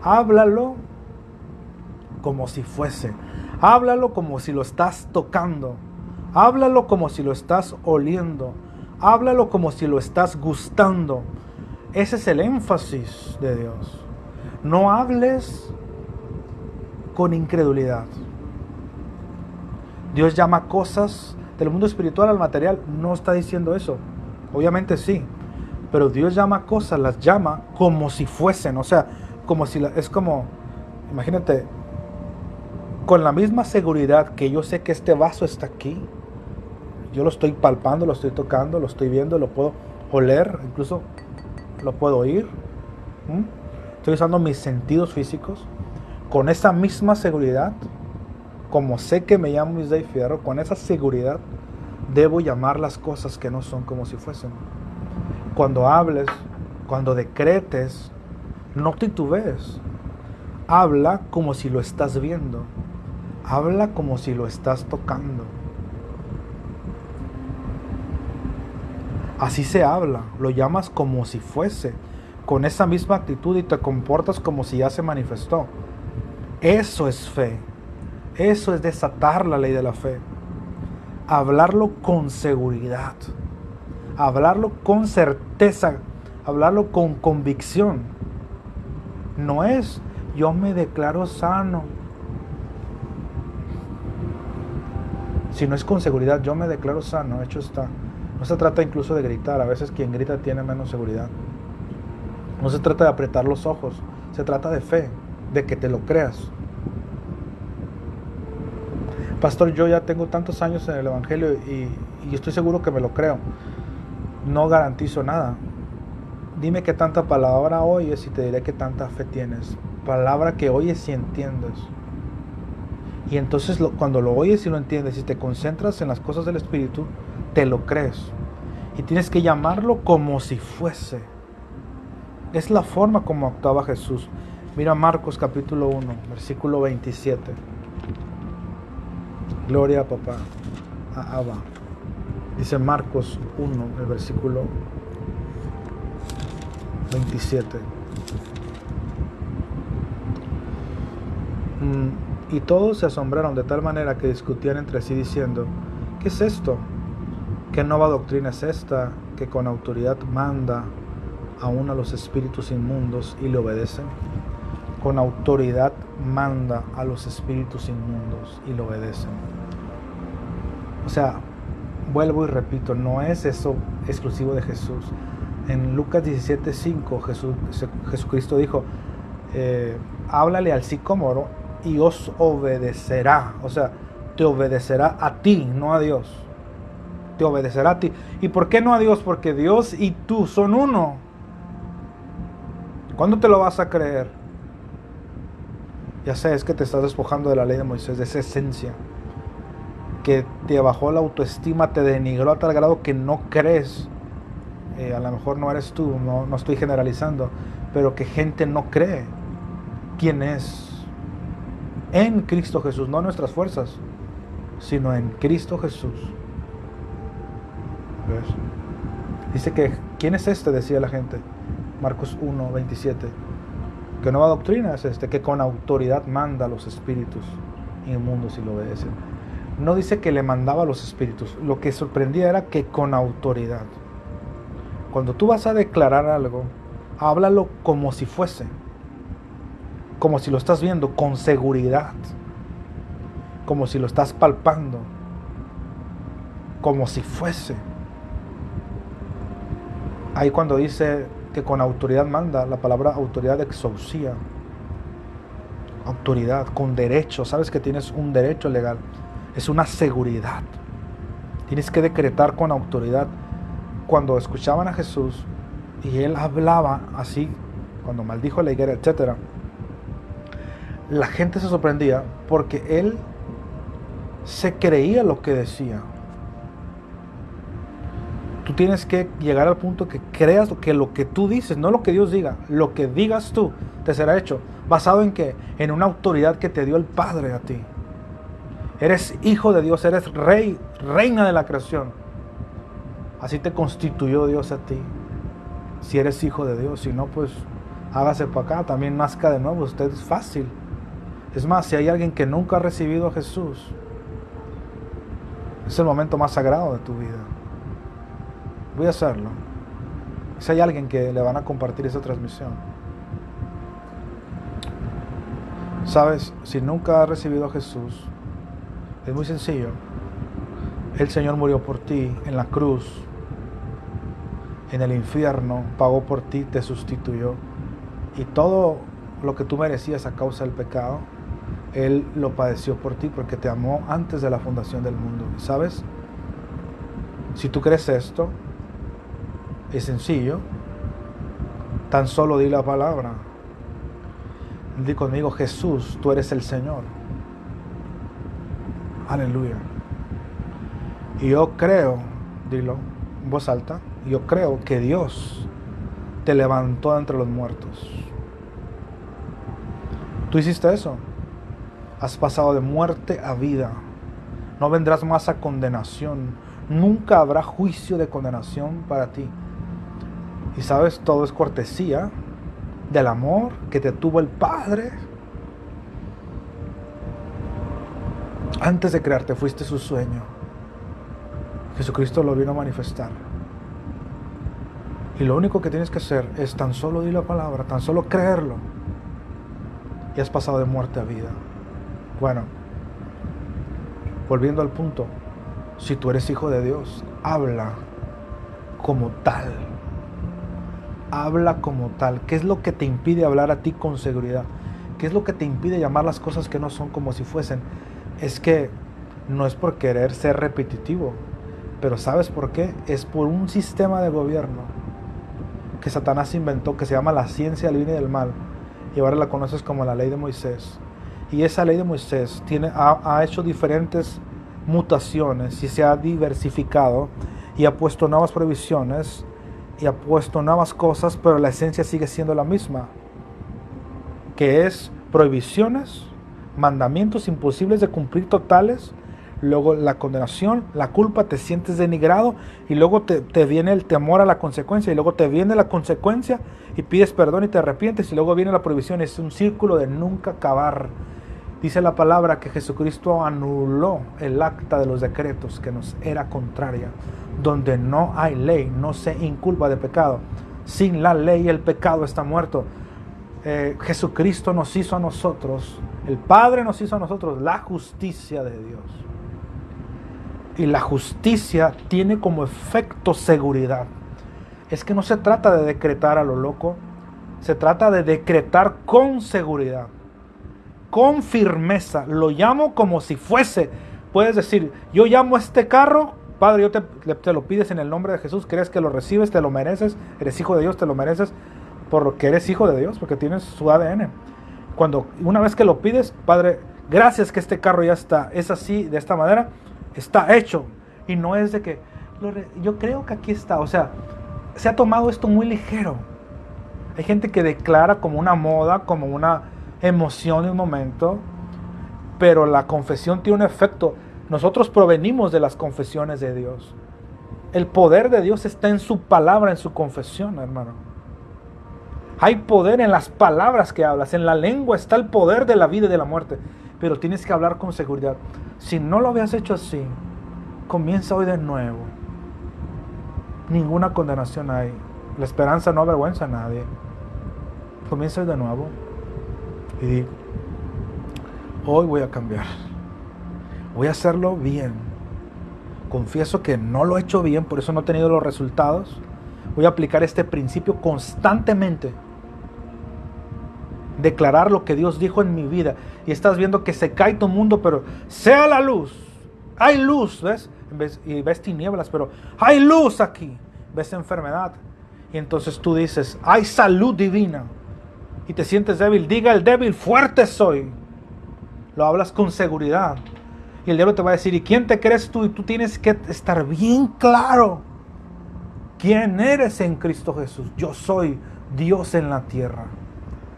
Háblalo como si fuese. Háblalo como si lo estás tocando. Háblalo como si lo estás oliendo. Háblalo como si lo estás gustando. Ese es el énfasis de Dios. No hables con incredulidad. Dios llama cosas del mundo espiritual al material. No está diciendo eso. Obviamente sí. Pero Dios llama cosas, las llama como si fuesen. O sea, como si es como, imagínate, con la misma seguridad que yo sé que este vaso está aquí. Yo lo estoy palpando, lo estoy tocando, lo estoy viendo, lo puedo oler, incluso lo puedo oír. Estoy usando mis sentidos físicos. Con esa misma seguridad, como sé que me llamo Isdai Fierro, con esa seguridad debo llamar las cosas que no son como si fuesen. Cuando hables, cuando decretes, no titubees. Habla como si lo estás viendo. Habla como si lo estás tocando. Así se habla, lo llamas como si fuese, con esa misma actitud, y te comportas como si ya se manifestó. Eso es fe. Eso es desatar la ley de la fe. Hablarlo con seguridad. Hablarlo con certeza. hablarlo con convicción. No es yo me declaro sano, sino es con seguridad, yo me declaro sano, hecho está. No se trata incluso de gritar, a veces quien grita tiene menos seguridad. No se trata de apretar los ojos, se trata de fe, de que te lo creas. Pastor, yo ya tengo tantos años en el Evangelio y estoy seguro que me lo creo. No garantizo nada. Dime qué tanta palabra oyes y te diré qué tanta fe tienes. Palabra que oyes y entiendes. Y entonces cuando lo oyes y lo entiendes y te concentras en las cosas del Espíritu, te lo crees. Y tienes que llamarlo como si fuese. Es la forma como actuaba Jesús. Mira Marcos capítulo 1, versículo 27. Gloria a papá, a Abba. Dice Marcos 1, el versículo 27. Y todos se asombraron de tal manera que discutían entre sí diciendo, ¿qué es esto? ¿Qué nueva doctrina es esta que con autoridad manda aún a los espíritus inmundos y le obedecen? Con autoridad manda a los espíritus inmundos y le obedecen. O sea, vuelvo y repito, no es eso exclusivo de Jesús. En Lucas 17:5 Jesucristo dijo, háblale al sicómoro y os obedecerá. O sea, te obedecerá a ti, no a Dios. Te obedecerá a ti. ¿Y por qué no a Dios? Porque Dios y tú son uno. ¿Cuándo te lo vas a creer? Ya sé, es que te estás despojando de la ley de Moisés, de esa esencia que te bajó la autoestima, te denigró a tal grado que no crees. A lo mejor no eres tú, no estoy generalizando, pero que gente no cree quién es en Cristo Jesús, no en nuestras fuerzas, sino en Cristo Jesús. ¿Ves? Dice que, ¿quién es este? Decía la gente. Marcos 1, 27. ¿Qué nueva doctrina es este? Que con autoridad manda a los espíritus inmundos y lo obedecen. No dice que le mandaba a los espíritus. Lo que sorprendía era que con autoridad. Cuando tú vas a declarar algo, háblalo como si fuese. Como si lo estás viendo, con seguridad. Como si lo estás palpando. Como si fuese. Ahí cuando dice que con autoridad manda, la palabra autoridad exousia. Autoridad, con derecho. Sabes que tienes un derecho legal. Es una seguridad. Tienes que decretar con autoridad. Cuando escuchaban a Jesús y Él hablaba así, cuando maldijo la higuera, etc., la gente se sorprendía porque Él se creía lo que decía. Tú tienes que llegar al punto que creas que lo que tú dices, no lo que Dios diga, lo que digas tú te será hecho. ¿Basado en qué? En una autoridad que te dio el Padre a ti. Eres hijo de Dios, eres rey, reina de la creación. Así te constituyó Dios a ti. Si eres hijo de Dios, si no, pues hágase para acá, también nazca de nuevo. Usted es fácil. Es más, si hay alguien que nunca ha recibido a Jesús, es el momento más sagrado de tu vida. Voy a hacerlo. Si hay alguien que le van a compartir esa transmisión. Sabes, si nunca has recibido a Jesús, es muy sencillo. El Señor murió por ti en la cruz, en el infierno, pagó por ti, te sustituyó. Y todo lo que tú merecías a causa del pecado, Él lo padeció por ti porque te amó antes de la fundación del mundo. ¿Sabes? Si tú crees esto, es sencillo. Tan solo di la palabra. Di conmigo, Jesús, tú eres el Señor. Aleluya. Y yo creo, dilo en voz alta, yo creo que Dios te levantó entre los muertos. ¿Tú hiciste eso? Has pasado de muerte a vida. No vendrás más a condenación. Nunca habrá juicio de condenación para ti. Y sabes, todo es cortesía del amor que te tuvo el Padre. Antes de crearte fuiste su sueño. Jesucristo lo vino a manifestar. Y lo único que tienes que hacer es tan solo decir la palabra, tan solo creerlo. Y has pasado de muerte a vida. Bueno, volviendo al punto, si tú eres hijo de Dios, habla como tal. Habla como tal. ¿Qué es lo que te impide hablar a ti con seguridad? ¿Qué es lo que te impide llamar las cosas que no son como si fuesen? Es que no es por querer ser repetitivo, pero ¿sabes por qué? Es por un sistema de gobierno que Satanás inventó, que se llama la ciencia del bien y del mal, y ahora la conoces como la ley de Moisés. Y esa ley de Moisés ha hecho diferentes mutaciones y se ha diversificado y ha puesto nuevas provisiones y ha puesto nuevas cosas, pero la esencia sigue siendo la misma, que es prohibiciones, mandamientos imposibles de cumplir totales, luego la condenación, la culpa, te sientes denigrado y luego te viene el temor a la consecuencia y luego te viene la consecuencia y pides perdón y te arrepientes y luego viene la prohibición. Es un círculo de nunca acabar. Dice la palabra que Jesucristo anuló el acta de los decretos que nos era contraria. Donde no hay ley, no se inculpa de pecado. Sin la ley el pecado está muerto. Jesucristo nos hizo a nosotros, el Padre nos hizo a nosotros la justicia de Dios. Y la justicia tiene como efecto seguridad. Es que no se trata de decretar a lo loco, se trata de decretar con seguridad, con firmeza. Lo llamo como si fuese. Puedes decir, yo llamo a este carro, Padre, te lo pides en el nombre de Jesús, crees que lo recibes, te lo mereces, eres hijo de Dios, te lo mereces, porque eres hijo de Dios, porque tienes su ADN. Una vez que lo pides, Padre, gracias que este carro ya está, es así, de esta manera, está hecho. Y no es de que, yo creo que aquí está, o sea, se ha tomado esto muy ligero. Hay gente que declara como una moda, como una emoción en un momento, pero la confesión tiene un efecto. Nosotros provenimos de las confesiones de Dios. El poder de Dios está en su palabra, en su confesión, hermano. Hay poder en las palabras que hablas. En la lengua está el poder de la vida y de la muerte. Pero tienes que hablar con seguridad. Si no lo habías hecho así, comienza hoy de nuevo. Ninguna condenación hay. La esperanza no avergüenza a nadie. Comienza hoy de nuevo. Y di, hoy voy a cambiar. Voy a hacerlo bien. Confieso que no lo he hecho bien, por eso no he tenido los resultados. Voy a aplicar este principio constantemente. Declarar lo que Dios dijo en mi vida. Y estás viendo que se cae tu mundo, pero sea la luz. Hay luz, ¿ves? Y ves tinieblas, pero hay luz aquí. Ves enfermedad. Y entonces tú dices, hay salud divina. Y te sientes débil. Diga el débil, fuerte soy. Lo hablas con seguridad. Y el diablo te va a decir, ¿y quién te crees tú? Y tú tienes que estar bien claro. ¿Quién eres en Cristo Jesús? Yo soy Dios en la tierra.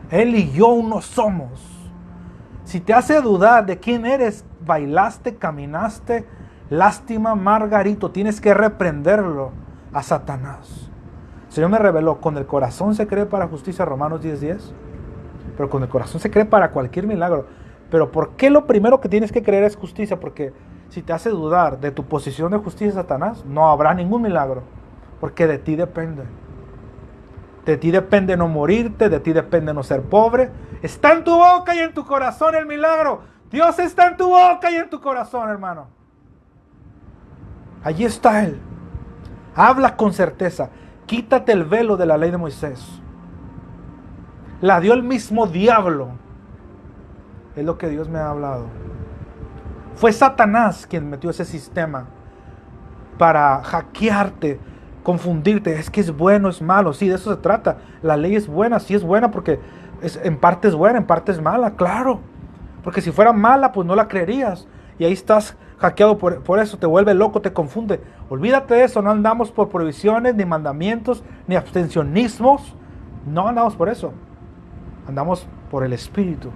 Él y yo uno somos. Si te hace dudar de quién eres, bailaste, caminaste, lástima, Margarito, tienes que reprenderlo a Satanás. El Señor me reveló, con el corazón se cree para justicia, Romanos 10:10, pero con el corazón se cree para cualquier milagro. Pero ¿por qué lo primero que tienes que creer es justicia? Porque si te hace dudar de tu posición de justicia, Satanás, no habrá ningún milagro. Porque de ti depende. De ti depende no morirte, de ti depende no ser pobre. Está en tu boca y en tu corazón el milagro. Dios está en tu boca y en tu corazón, hermano. Allí está Él. Habla con certeza. Quítate el velo de la ley de Moisés. La dio el mismo diablo. Es lo que Dios me ha hablado. Fue Satanás quien metió ese sistema para hackearte, confundirte. Es que es bueno, es malo. Sí, de eso se trata. La ley es buena, sí es buena porque en parte es buena, en parte es mala, claro. Porque si fuera mala, pues no la creerías. Y ahí estás hackeado por eso, te vuelve loco, te confunde. Olvídate de eso, no andamos por prohibiciones, ni mandamientos, ni abstencionismos. No andamos por eso. Andamos por el Espíritu.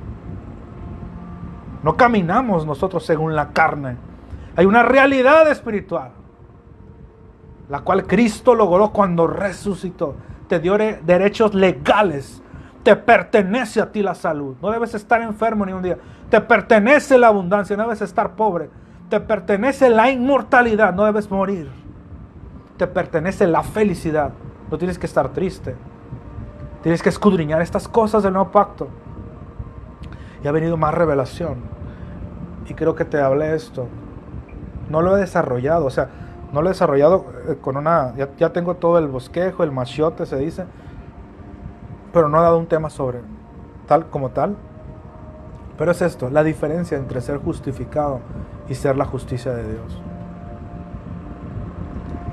No caminamos nosotros según la carne. Hay una realidad espiritual, la cual Cristo logró cuando resucitó. Te dio derechos legales. Te pertenece a ti la salud. No debes estar enfermo ni un día. Te pertenece la abundancia. No debes estar pobre. Te pertenece la inmortalidad. No debes morir. Te pertenece la felicidad. No tienes que estar triste. Tienes que escudriñar estas cosas del nuevo pacto. Y ha venido más revelación. Y creo que te hablé esto. No lo he desarrollado, o sea, no lo he desarrollado con una... Ya tengo todo el bosquejo, el machiote se dice, pero no he dado un tema sobre tal como tal. Pero es esto, la diferencia entre ser justificado y ser la justicia de Dios.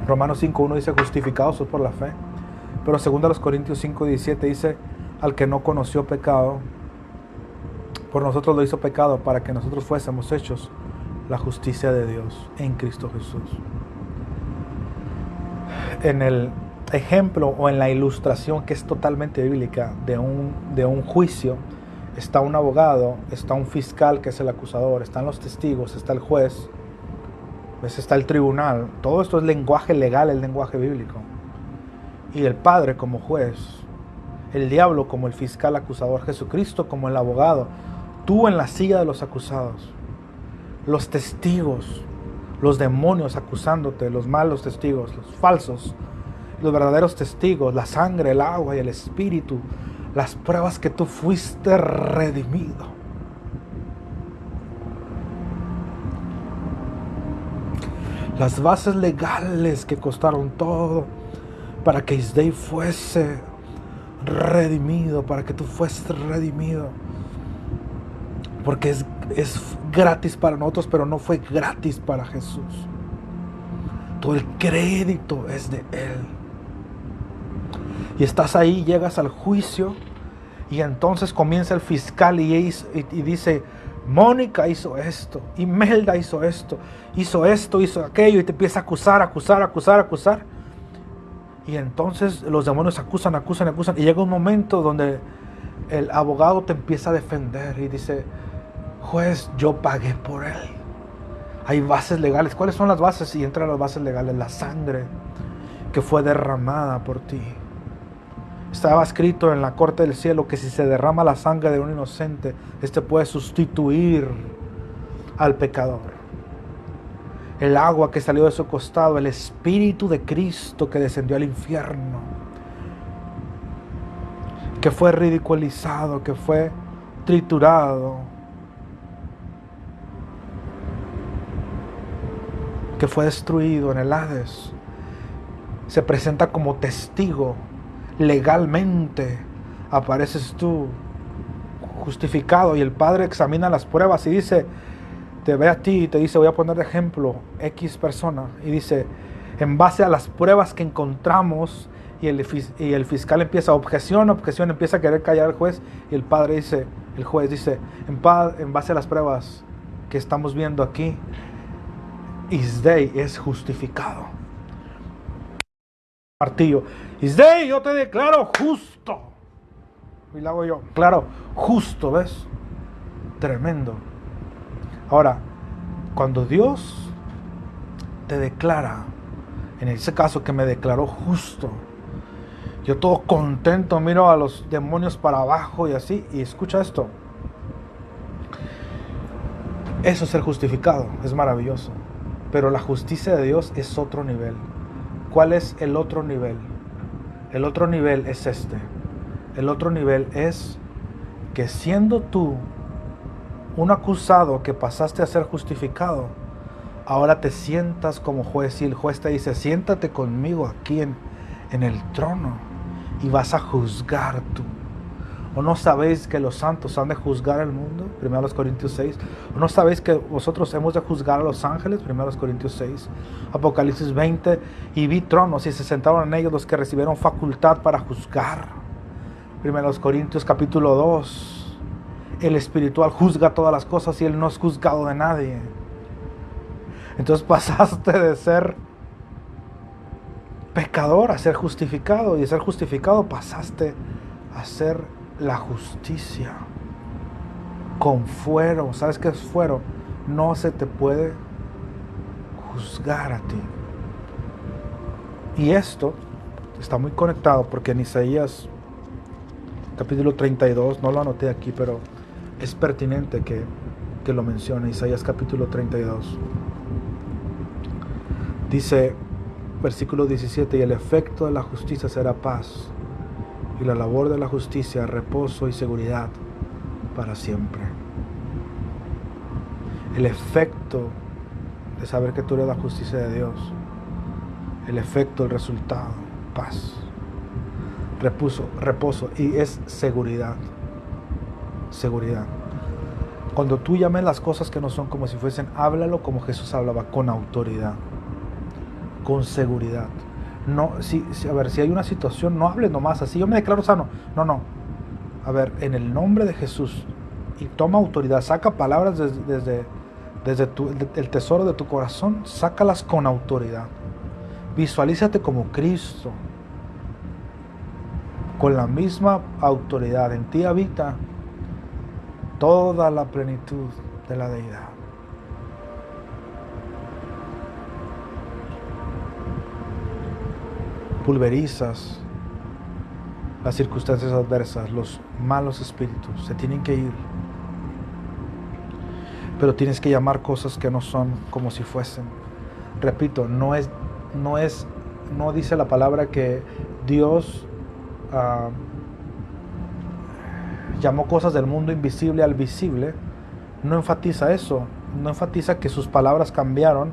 Romanos 5.1 dice, justificados por la fe. Pero 2 Corintios 5.17 dice, al que no conoció pecado, por nosotros lo hizo pecado para que nosotros fuésemos hechos la justicia de Dios en Cristo Jesús. En el ejemplo o en la ilustración que es totalmente bíblica de un juicio, está un abogado, está un fiscal que es el acusador, están los testigos, está el juez, pues está el tribunal. Todo esto es lenguaje legal, el lenguaje bíblico. Y el Padre como juez, el diablo como el fiscal acusador, Jesucristo como el abogado, tú en la silla de los acusados, los testigos, los demonios acusándote, los malos testigos, los falsos, los verdaderos testigos, la sangre, el agua y el espíritu, las pruebas que tú fuiste redimido. Las bases legales que costaron todo para que Isdei fuese redimido, para que tú fueses redimido. Porque es gratis para nosotros, pero no fue gratis para Jesús. Todo el crédito es de Él. Y estás ahí, llegas al juicio, y entonces comienza el fiscal y dice, Mónica hizo esto, Imelda hizo esto, hizo aquello, y te empieza a acusar. Y entonces los demonios acusan, y llega un momento donde el abogado te empieza a defender y dice, juez, yo pagué por él. Hay bases legales. ¿Cuáles son las bases? Y entran las bases legales. La sangre que fue derramada por ti. Estaba escrito en la corte del cielo que si se derrama la sangre de un inocente, este puede sustituir al pecador. El agua que salió de su costado, el Espíritu de Cristo que descendió al infierno, que fue ridiculizado, que fue triturado, que fue destruido en el Hades, se presenta como testigo. Legalmente apareces tú justificado, y el Padre examina las pruebas y dice, te ve a ti y te dice, voy a poner de ejemplo X persona, y dice, en base a las pruebas que encontramos, y el fiscal empieza objeción, empieza a querer callar al juez, y el juez dice, en base a las pruebas que estamos viendo aquí, Isdei es justificado. Martillo, Isdei, yo te declaro justo. Y lo hago yo, claro, justo, ¿ves? Tremendo. Ahora, cuando Dios te declara, en ese caso que me declaró justo, yo todo contento miro a los demonios para abajo y así, y escucha esto. Eso es ser justificado, es maravilloso. Pero la justicia de Dios es otro nivel. ¿Cuál es el otro nivel? El otro nivel es este. El otro nivel es que siendo tú un acusado que pasaste a ser justificado, ahora te sientas como juez, y el juez te dice, siéntate conmigo aquí en el trono y vas a juzgar tú. ¿O no sabéis que los santos han de juzgar el mundo? 1 Corintios 6. ¿O no sabéis que vosotros hemos de juzgar a los ángeles? 1 Corintios 6. Apocalipsis 20. Y vi tronos y se sentaron en ellos los que recibieron facultad para juzgar. 1 Corintios capítulo 2. El espiritual juzga todas las cosas y él no es juzgado de nadie. Entonces pasaste de ser pecador a ser justificado, y de ser justificado pasaste a ser la justicia con fuero. ¿Sabes qué es fuero? No se te puede juzgar a ti. Y esto está muy conectado porque en Isaías capítulo 32, no lo anoté aquí, pero es pertinente que lo mencione. Isaías capítulo 32 dice, Versículo 17, y el efecto de la justicia será paz, y la labor de la justicia, reposo y seguridad para siempre. El efecto de saber que tú eres la justicia de Dios, el efecto, el resultado, paz, reposo, y es seguridad. Seguridad. Cuando tú llames las cosas que no son como si fuesen, háblalo como Jesús hablaba, con autoridad, con seguridad. No, si hay una situación, no hables nomás así, yo me declaro sano. No. A ver, en el nombre de Jesús, y toma autoridad, saca palabras desde el tesoro de tu corazón, sácalas con autoridad. Visualízate como Cristo, con la misma autoridad. En ti habita toda la plenitud de la deidad. Pulverizas las circunstancias adversas, los malos espíritus, se tienen que ir. Pero tienes que llamar cosas que no son como si fuesen. Repito, no dice la palabra que Dios llamó cosas del mundo invisible al visible. No enfatiza eso, no enfatiza que sus palabras cambiaron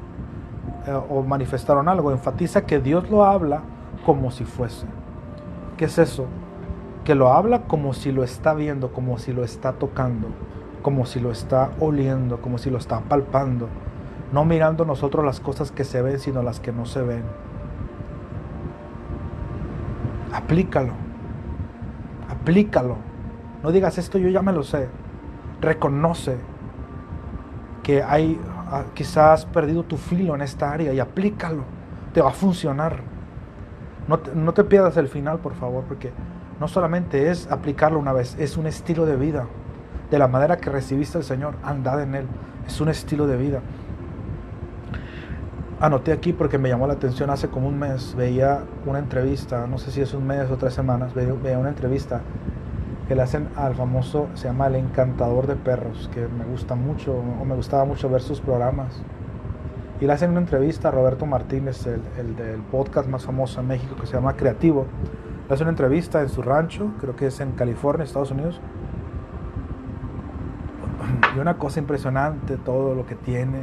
o manifestaron algo, enfatiza que Dios lo habla como si fuese. ¿Qué es eso? Que lo habla como si lo está viendo, como si lo está tocando, como si lo está oliendo, como si lo está palpando, no mirando nosotros las cosas que se ven, sino las que no se ven. Aplícalo. No digas esto, yo ya me lo sé. Reconoce que quizás has perdido tu filo en esta área y aplícalo. Te va a funcionar. No te pierdas el final, por favor, porque no solamente es aplicarlo una vez, es un estilo de vida. De la manera que recibiste al Señor, andad en Él. Es un estilo de vida. Anoté aquí porque me llamó la atención. Hace como un mes veía una entrevista, no sé si es un mes o 3 semanas, veía una entrevista que le hacen al famoso, se llama El Encantador de Perros, que me gusta mucho, o me gustaba mucho ver sus programas. Y le hacen una entrevista a Roberto Martínez, el del podcast más famoso en México, que se llama Creativo. Le hace una entrevista en su rancho, creo que es en California, Estados Unidos. Y una cosa impresionante, todo lo que tiene.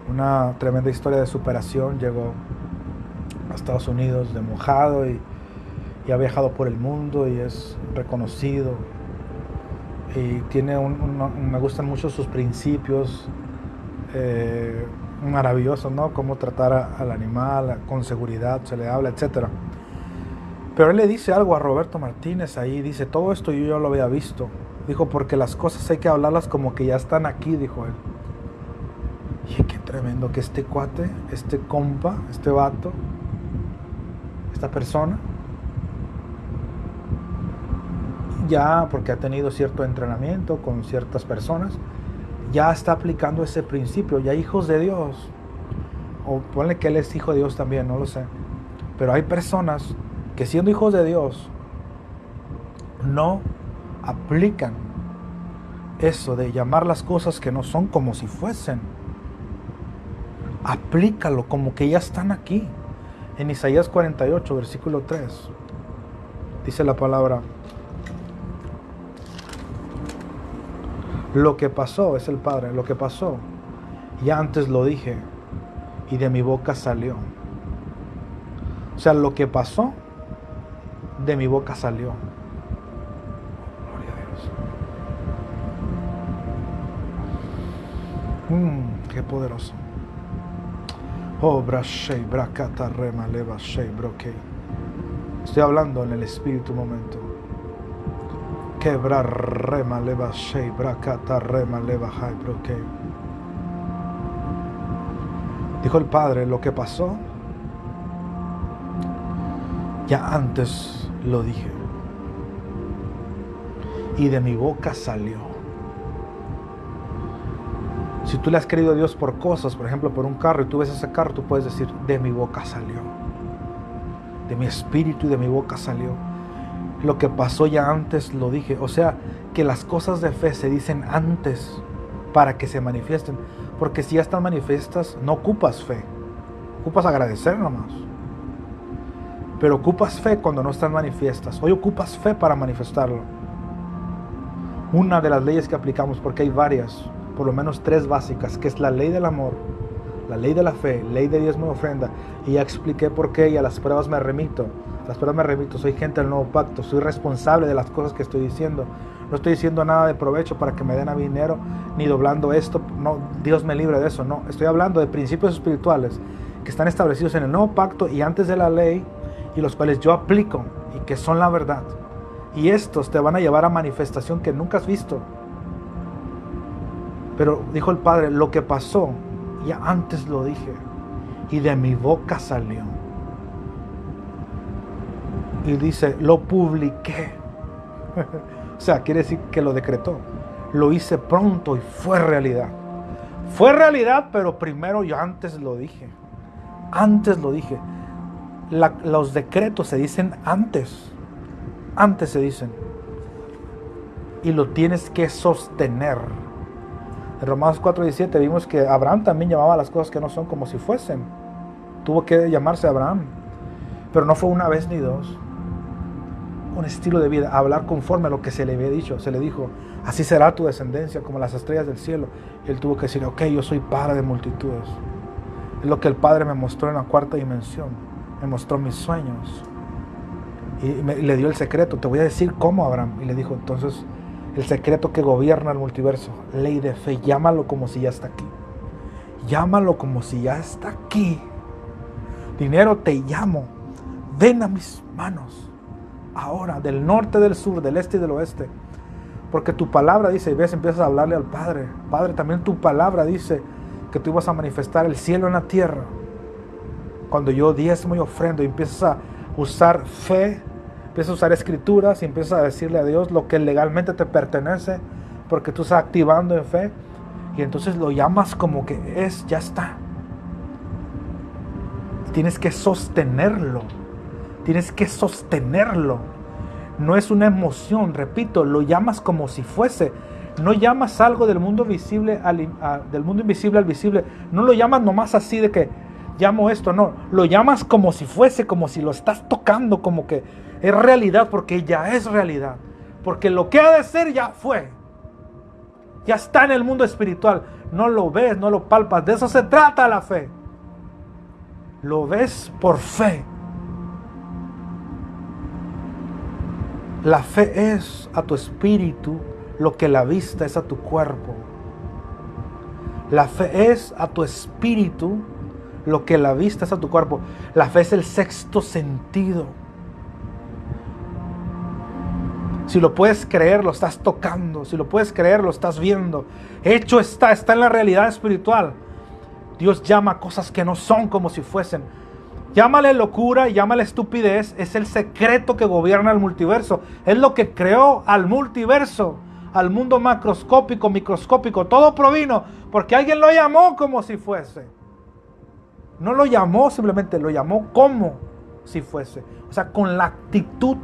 Una tremenda historia de superación. Llegó a Estados Unidos de mojado y ha viajado por el mundo y es reconocido. Y tiene me gustan mucho sus principios. Maravilloso, ¿no? Cómo tratar al animal con seguridad, se le habla, etc. Pero él le dice algo a Roberto Martínez ahí, dice, todo esto yo ya lo había visto. Dijo, porque las cosas hay que hablarlas como que ya están aquí, dijo él. Y qué tremendo que este cuate, este compa, este vato, esta persona, ya porque ha tenido cierto entrenamiento con ciertas personas, ya está aplicando ese principio, ya hijos de Dios, o ponle que él es hijo de Dios también, no lo sé, pero hay personas que siendo hijos de Dios no aplican eso de llamar las cosas que no son como si fuesen. Aplícalo como que ya están aquí. En Isaías 48, versículo 3, dice la palabra: lo que pasó, es el Padre, lo que pasó, ya antes lo dije y de mi boca salió. O sea, lo que pasó, de mi boca salió. Gloria a Dios. Qué poderoso. Oh, brashei, brakata, rema, leva, shei, brokei. Estoy hablando en el espíritu un momento. Quebra, rema, leva, shei, brakata, rema, leva, hai, brokei. Dijo el Padre, lo que pasó, ya antes lo dije. Y de mi boca salió. Si tú le has querido a Dios por cosas, por ejemplo, por un carro, y tú ves ese carro, tú puedes decir, de mi boca salió. De mi espíritu y de mi boca salió. Lo que pasó ya antes lo dije. O sea, que las cosas de fe se dicen antes para que se manifiesten. Porque si ya están manifiestas, no ocupas fe. Ocupas agradecer nomás. Pero ocupas fe cuando no están manifiestas. Hoy ocupas fe para manifestarlo. Una de las leyes que aplicamos, porque hay varias, por lo menos 3 básicas, que es la ley del amor, la ley de la fe, ley de diezmo y ofrenda. Y ya expliqué por qué y a las pruebas me remito. A las pruebas me remito. Soy gente del nuevo pacto. Soy responsable de las cosas que estoy diciendo. No estoy diciendo nada de provecho para que me den a mi dinero, ni doblando esto. No, Dios me libre de eso. No, estoy hablando de principios espirituales que están establecidos en el nuevo pacto y antes de la ley, y los cuales yo aplico y que son la verdad. Y estos te van a llevar a manifestación que nunca has visto. Pero dijo el Padre, lo que pasó, ya antes lo dije, y de mi boca salió. Y dice, lo publiqué. O sea, quiere decir que lo decretó. Lo hice pronto y fue realidad. Fue realidad, pero primero yo antes lo dije. Antes lo dije. Los decretos se dicen antes. Antes se dicen. Y lo tienes que sostener. En Romanos 4:17 vimos que Abraham también llamaba a las cosas que no son como si fuesen. Tuvo que llamarse Abraham. Pero no fue una vez ni dos. Un estilo de vida, hablar conforme a lo que se le había dicho. Se le dijo, así será tu descendencia como las estrellas del cielo. Y él tuvo que decir, ok, yo soy padre de multitudes. Es lo que el Padre me mostró en la 4ª dimensión. Me mostró mis sueños. Y le dio el secreto. Te voy a decir cómo, Abraham. Y le dijo, entonces, el secreto que gobierna el multiverso. Ley de fe. Llámalo como si ya está aquí. Llámalo como si ya está aquí. Dinero, te llamo. Ven a mis manos. Ahora, del norte, del sur, del este y del oeste. Porque tu palabra dice, y ves, empiezas a hablarle al Padre. Padre, también tu palabra dice que tú ibas a manifestar el cielo en la tierra. Cuando yo diezmo y ofrendo y empiezas a usar fe, empiezas a usar escrituras y empiezas a decirle a Dios lo que legalmente te pertenece, porque tú estás activando en fe, y entonces lo llamas como que es, ya está. Tienes que sostenerlo. Tienes que sostenerlo. No es una emoción, repito, lo llamas como si fuese. No llamas algo del mundo visible del mundo invisible al visible. No lo llamas nomás así de que llamo esto, no. Lo llamas como si fuese, como si lo estás tocando, como que es realidad, porque ya es realidad. Porque lo que ha de ser ya fue. Ya está en el mundo espiritual. No lo ves, no lo palpas. De eso se trata la fe. Lo ves por fe. La fe es a tu espíritu lo que la vista es a tu cuerpo. La fe es a tu espíritu lo que la vista es a tu cuerpo. La fe es el 6º sentido. Si lo puedes creer, lo estás tocando. Si lo puedes creer, lo estás viendo. Hecho está en la realidad espiritual. Dios llama cosas que no son como si fuesen. Llámale locura, llámale estupidez. Es el secreto que gobierna el multiverso. Es lo que creó al multiverso, al mundo macroscópico, microscópico. Todo provino porque alguien lo llamó como si fuese. No lo llamó simplemente, lo llamó como si fuese. O sea, con la actitud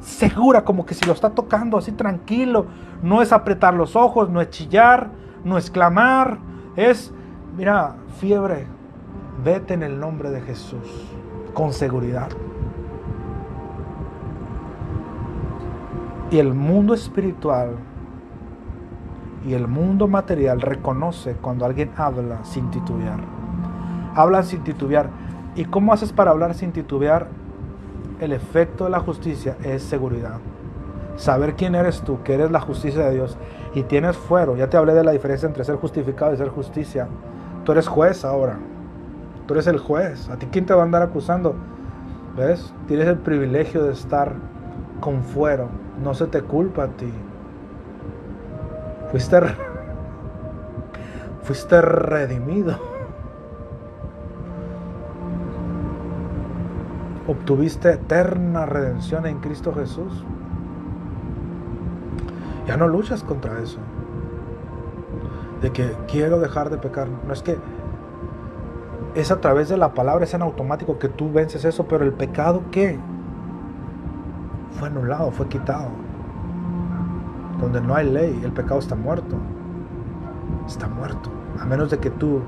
segura, como que si lo está tocando así tranquilo. No es apretar los ojos, no es chillar, no es clamar. Es, mira, fiebre, vete en el nombre de Jesús, con seguridad. Y el mundo espiritual y el mundo material reconoce cuando alguien habla sin titubear. Habla sin titubear. ¿Y cómo haces para hablar sin titubear? El efecto de la justicia es seguridad. Saber quién eres tú, que eres la justicia de Dios y tienes fuero. Ya te hablé de la diferencia entre ser justificado y ser justicia. Tú eres juez ahora. Tú eres el juez. ¿A ti quién te va a andar acusando? ¿Ves? Tienes el privilegio de estar con fuero. No se te culpa a ti. Fuiste redimido. Obtuviste eterna redención en Cristo Jesús. Ya no luchas contra eso. De que quiero dejar de pecar. No es que es a través de la palabra, es en automático que tú vences eso, pero el pecado, ¿qué? Fue anulado, fue quitado. Donde no hay ley, el pecado está muerto. Está muerto. A menos de que tú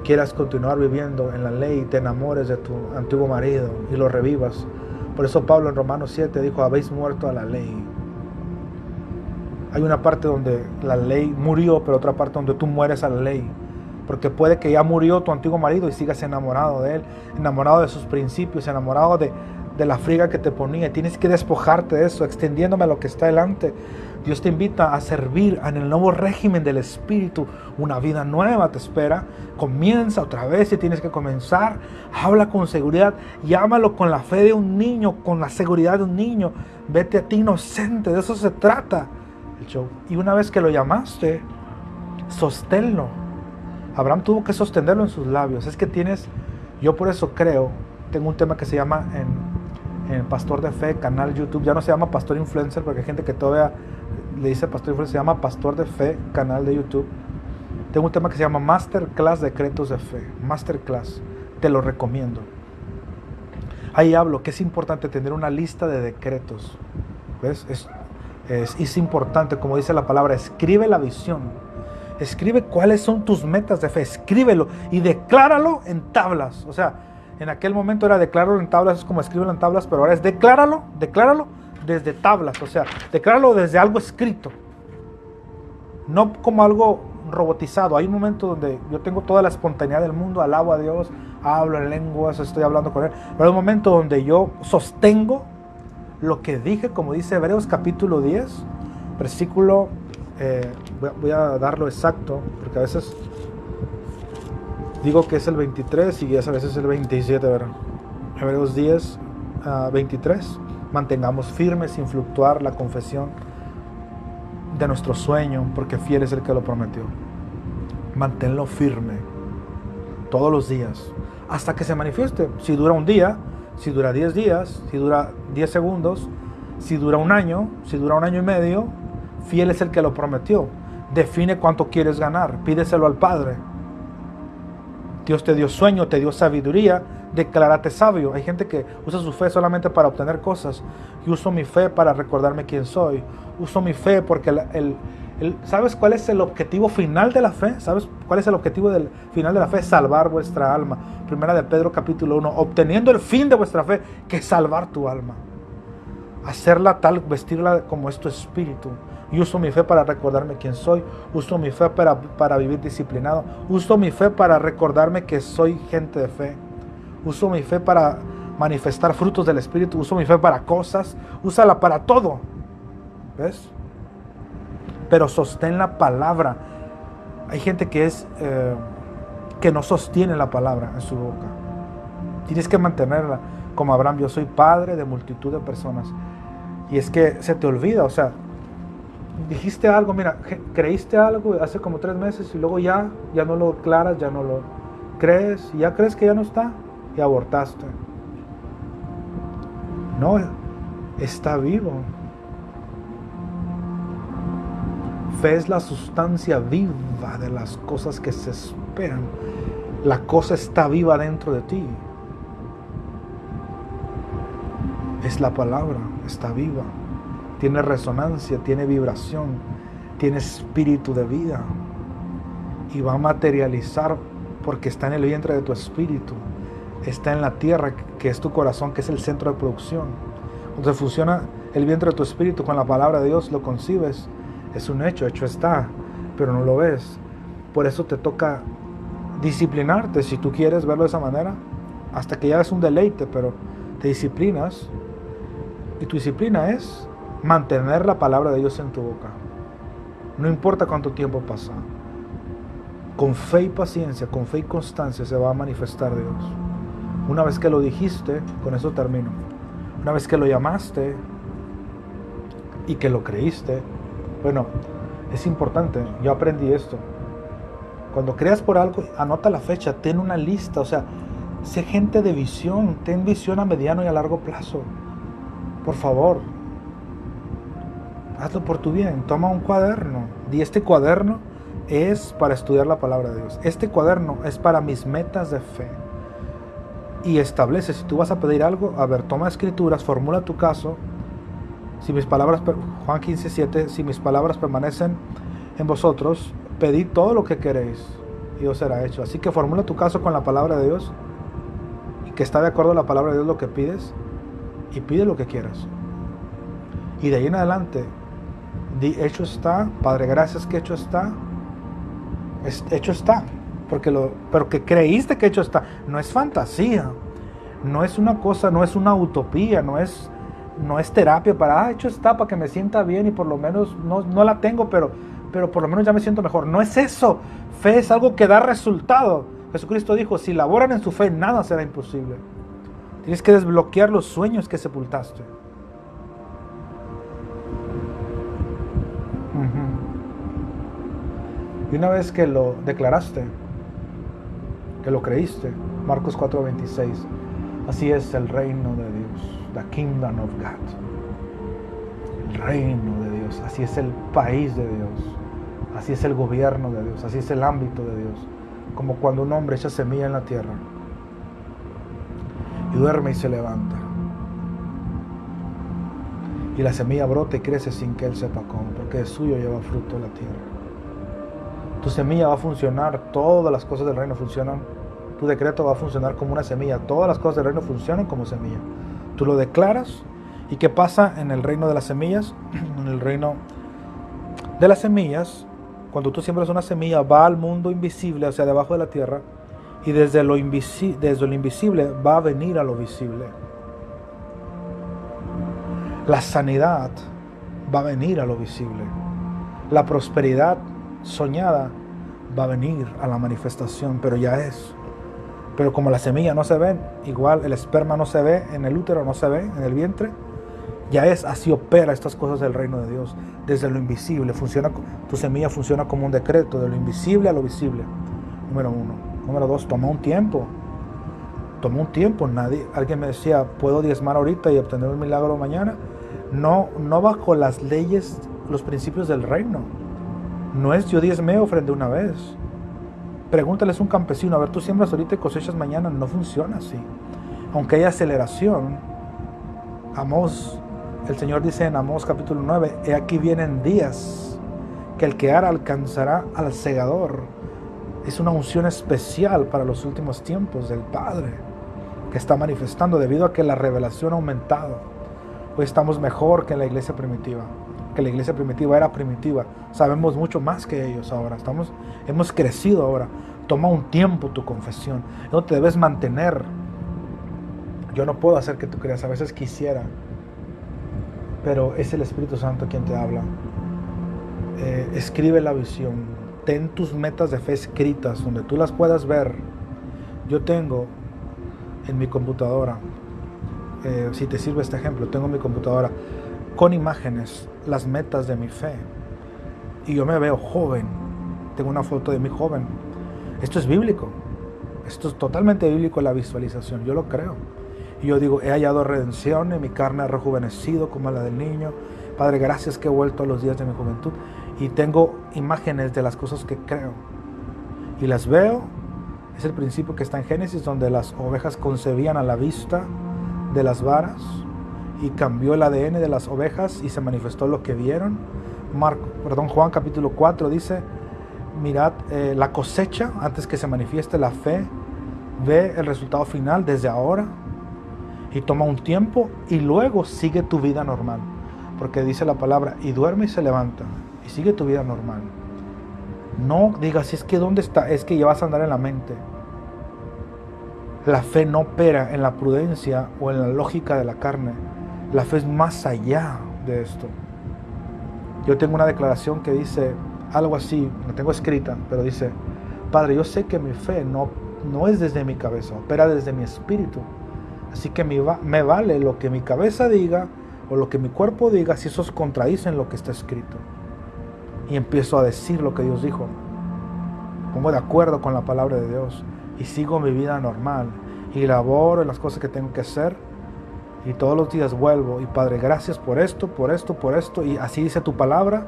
quieras continuar viviendo en la ley y te enamores de tu antiguo marido y lo revivas. Por eso Pablo en Romanos 7 dijo, habéis muerto a la ley. Hay una parte donde la ley murió, pero otra parte donde tú mueres a la ley. Porque puede que ya murió tu antiguo marido y sigas enamorado de él, enamorado de sus principios, enamorado de la friga que te ponía. Tienes que despojarte de eso, extendiéndome a lo que está delante. Dios te invita a servir en el nuevo régimen del Espíritu. Una vida nueva te espera. Comienza otra vez si tienes que comenzar. Habla con seguridad. Llámalo con la fe de un niño, con la seguridad de un niño. Vete a ti inocente, de eso se trata el show. Y una vez que lo llamaste, sosténlo. Abraham tuvo que sostenerlo en sus labios. Es que yo por eso creo, tengo un tema que se llama en Pastor de Fe, canal YouTube, ya no se llama Pastor Influencer, porque hay gente que todavía le dice Pastor Influencer, se llama Pastor de Fe, canal de YouTube. Tengo un tema que se llama Masterclass Decretos de Fe, Masterclass, te lo recomiendo. Ahí hablo que es importante tener una lista de decretos, ¿ves? Es importante, como dice la palabra, escribe la visión. Escribe cuáles son tus metas de fe, escríbelo y decláralo en tablas. O sea, en aquel momento era decláralo en tablas, es como escríbelo en tablas, pero ahora es decláralo desde tablas. O sea, decláralo desde algo escrito, no como algo robotizado. Hay un momento donde yo tengo toda la espontaneidad del mundo, alabo a Dios, hablo en lenguas, estoy hablando con Él, pero hay un momento donde yo sostengo lo que dije, como dice Hebreos capítulo 10, versículo... voy a darlo exacto, porque a veces digo que es el 23 y a veces es el 27, ¿verdad? Hebreos 10, 23. Mantengamos firme sin fluctuar la confesión de nuestro sueño, porque fiel es el que lo prometió. Manténlo firme todos los días hasta que se manifieste. Si dura un día, si dura 10 días, si dura 10 segundos, si dura un año y medio, fiel es el que lo prometió. Define cuánto quieres ganar, pídeselo al Padre. Dios te dio sueño, te dio sabiduría, declárate sabio. Hay gente que usa su fe solamente para obtener cosas. Yo uso mi fe para recordarme quién soy. Uso mi fe porque ¿sabes cuál es el objetivo final de la fe? ¿Sabes cuál es el objetivo final de la fe? Salvar vuestra alma. Primera de Pedro capítulo 1, obteniendo el fin de vuestra fe, que es salvar tu alma. Hacerla tal, vestirla como es tu espíritu. Y uso mi fe para recordarme quién soy. Uso mi fe para vivir disciplinado. Uso mi fe para recordarme que soy gente de fe. Uso mi fe para manifestar frutos del Espíritu. Uso mi fe para cosas. Úsala para todo. ¿Ves? Pero sostén la palabra. Hay gente que no sostiene la palabra en su boca. Tienes que mantenerla. Como Abraham, yo soy padre de multitud de personas. Y es que se te olvida, o sea, dijiste algo, mira, creíste algo hace como 3 meses y luego ya no lo declaras, ya no lo crees, y ya crees que ya no está y abortaste. No, está vivo. Fe es la sustancia viva de las cosas que se esperan. La cosa está viva dentro de ti. Es la palabra, está viva, tiene resonancia, tiene vibración, tiene espíritu de vida y va a materializar porque está en el vientre de tu espíritu, está en la tierra que es tu corazón, que es el centro de producción. Cuando funciona el vientre de tu espíritu con la palabra de Dios, lo concibes, es un hecho está, pero no lo ves. Por eso te toca disciplinarte, si tú quieres verlo de esa manera, hasta que ya es un deleite, pero te disciplinas. Y tu disciplina es mantener la palabra de Dios en tu boca. No importa cuánto tiempo pasa. Con fe y paciencia, con fe y constancia se va a manifestar Dios. Una vez que lo dijiste, con eso termino. Una vez que lo llamaste y que lo creíste, bueno, es importante. Yo aprendí esto. Cuando creas por algo, anota la fecha, ten una lista. O sea, sé gente de visión, ten visión a mediano y a largo plazo. Por favor, hazlo por tu bien, toma un cuaderno. Y este cuaderno es para estudiar la palabra de Dios. Este cuaderno es para mis metas de fe. Y establece, si tú vas a pedir algo, a ver, toma escrituras, formula tu caso. Si mis palabras, Juan 15:7, si mis palabras permanecen en vosotros, pedid todo lo que queréis y os será hecho. Así que formula tu caso con la palabra de Dios, y que está de acuerdo a la palabra de Dios lo que pides, y pide lo que quieras. Y de ahí en adelante, di, hecho está, Padre, gracias que hecho está. Hecho está, pero que creíste que hecho está. No es fantasía, no es una cosa, no es una utopía, no es terapia para, hecho está, para que me sienta bien y por lo menos no la tengo, pero por lo menos ya me siento mejor. No es eso. Fe es algo que da resultado. Jesucristo dijo, si laboran en su fe, nada será imposible. Tienes que desbloquear los sueños que sepultaste. Y una vez que lo declaraste, que lo creíste, Marcos 4:26, así es el reino de Dios, the kingdom of God. El reino de Dios, así es el país de Dios, así es el gobierno de Dios, así es el ámbito de Dios. Como cuando un hombre echa semilla en la tierra y duerme y se levanta. Y la semilla brota y crece sin que él sepa cómo, porque de suyo lleva fruto la tierra. Tu semilla va a funcionar, todas las cosas del reino funcionan. Tu decreto va a funcionar como una semilla, todas las cosas del reino funcionan como semilla. Tú lo declaras, ¿y qué pasa en el reino de las semillas? En el reino de las semillas, cuando tú siembras una semilla, va al mundo invisible, hacia debajo de la tierra, y desde lo invisible va a venir a lo visible. La sanidad va a venir a lo visible. La prosperidad soñada va a venir a la manifestación, pero ya es. Pero como la semilla no se ve, igual el esperma no se ve en el útero, no se ve en el vientre, ya es. Así opera estas cosas del reino de Dios, desde lo invisible. Tu semilla funciona como un decreto, de lo invisible a lo visible. Número 1. Número 2, toma un tiempo. Alguien me decía, ¿puedo diezmar ahorita y obtener un milagro mañana? No bajo las leyes, los principios del reino. No es yo diezmé, ofrendé una vez. Pregúntales a un campesino, a ver, tú siembras ahorita y cosechas mañana. No funciona así. Aunque hay aceleración, el Señor dice en Amós capítulo 9, he aquí vienen días que el que ara alcanzará al segador. Es una unción especial para los últimos tiempos del Padre que está manifestando debido a que la revelación ha aumentado. Hoy estamos mejor que en la iglesia primitiva. Que la iglesia primitiva era primitiva. Sabemos mucho más que ellos ahora. Hemos crecido ahora. Toma un tiempo tu confesión. No te debes mantener. Yo no puedo hacer que tú creas. A veces quisiera. Pero es el Espíritu Santo quien te habla. Escribe la visión. Ten tus metas de fe escritas donde tú las puedas ver. Yo tengo en mi computadora, si te sirve este ejemplo, tengo en mi computadora con imágenes las metas de mi fe. Y yo me veo joven. Tengo una foto de mi joven. Esto es bíblico. Esto es totalmente bíblico, la visualización. Yo lo creo. Y yo digo, he hallado redención, y mi carne ha rejuvenecido como la del niño. Padre, gracias que he vuelto a los días de mi juventud. Y tengo imágenes de las cosas que creo. Y las veo. Es el principio que está en Génesis, donde las ovejas concebían a la vista de las varas. Y cambió el ADN de las ovejas y se manifestó lo que vieron. Juan capítulo 4 dice, mirad la cosecha antes que se manifieste la fe. Ve el resultado final desde ahora. Y toma un tiempo y luego sigue tu vida normal. Porque dice la palabra, y duerme y se levanta. Y sigue tu vida normal. No digas, es que ¿dónde está? Es que ya vas a andar en la mente. La fe no opera en la prudencia o en la lógica de la carne. La fe es más allá de esto. Yo tengo una declaración que dice algo así, la tengo escrita, pero dice, Padre, yo sé que mi fe no es desde mi cabeza, opera desde mi espíritu. Así que me vale lo que mi cabeza diga o lo que mi cuerpo diga si esos contradicen lo que está escrito. Y empiezo a decir lo que Dios dijo. Pongo de acuerdo con la palabra de Dios y sigo mi vida normal y laboro en las cosas que tengo que hacer. Y todos los días vuelvo y Padre, gracias por esto, por esto, por esto. Y así dice tu palabra.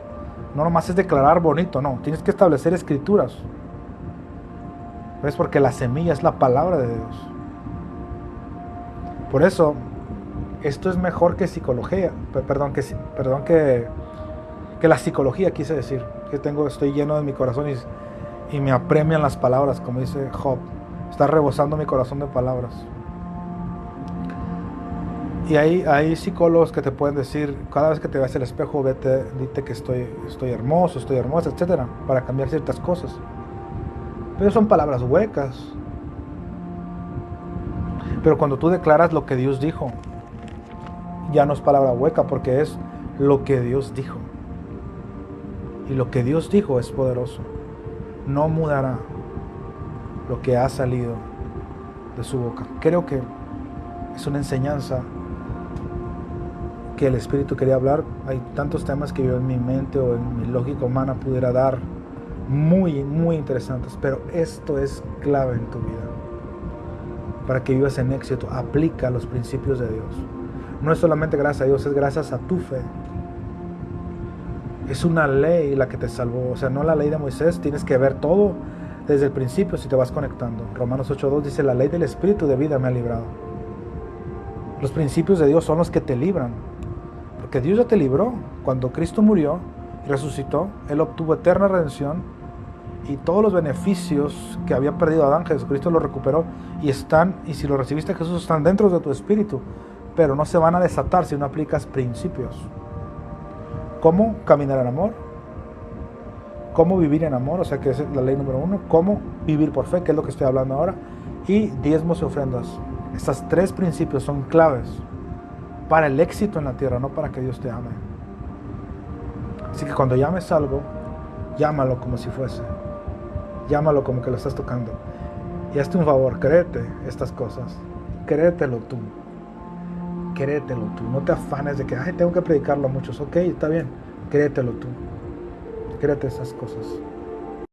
No nomás es declarar bonito, no. Tienes que establecer escrituras. ¿Ves? Porque la semilla es la palabra de Dios. Por eso, esto es mejor que psicología. Perdón, que la psicología, quise decir. Estoy lleno de mi corazón y me apremian las palabras, como dice Job. Está rebosando mi corazón de palabras. Y hay psicólogos que te pueden decir, cada vez que te veas el espejo, dite que estoy hermoso, estoy hermosa, etcétera, para cambiar ciertas cosas. Pero son palabras huecas. Pero cuando tú declaras lo que Dios dijo, ya no es palabra hueca, porque es lo que Dios dijo. Y lo que Dios dijo es poderoso. No mudará lo que ha salido de su boca. Creo que es una enseñanza que el Espíritu quería hablar. Hay tantos temas que yo en mi mente o en mi lógica humana pudiera dar muy, muy interesantes, pero esto es clave en tu vida. Para que vivas en éxito, aplica los principios de Dios. No es solamente gracias a Dios, es gracias a tu fe. Es una ley la que te salvó, o sea, no la ley de Moisés, tienes que ver todo desde el principio si te vas conectando. Romanos 8:2 dice, la ley del Espíritu de vida me ha librado. Los principios de Dios son los que te libran, porque Dios ya te libró. Cuando Cristo murió y resucitó, Él obtuvo eterna redención y todos los beneficios que había perdido Adán, Jesucristo los recuperó y si lo recibiste Jesús, están dentro de tu espíritu, pero no se van a desatar si no aplicas principios. ¿Cómo caminar en amor? ¿Cómo vivir en amor? O sea, que es la ley número 1. ¿Cómo vivir por fe? Que es lo que estoy hablando ahora. Y diezmos y ofrendas. Estos 3 principios son claves para el éxito en la tierra, no para que Dios te ame. Así que cuando llames algo, llámalo como si fuese. Llámalo como que lo estás tocando. Y hazte un favor, créete estas cosas. Créetelo tú. Créetelo tú. No te afanes de que tengo que predicarlo a muchos. Ok, está bien. Créetelo tú. Créete esas cosas.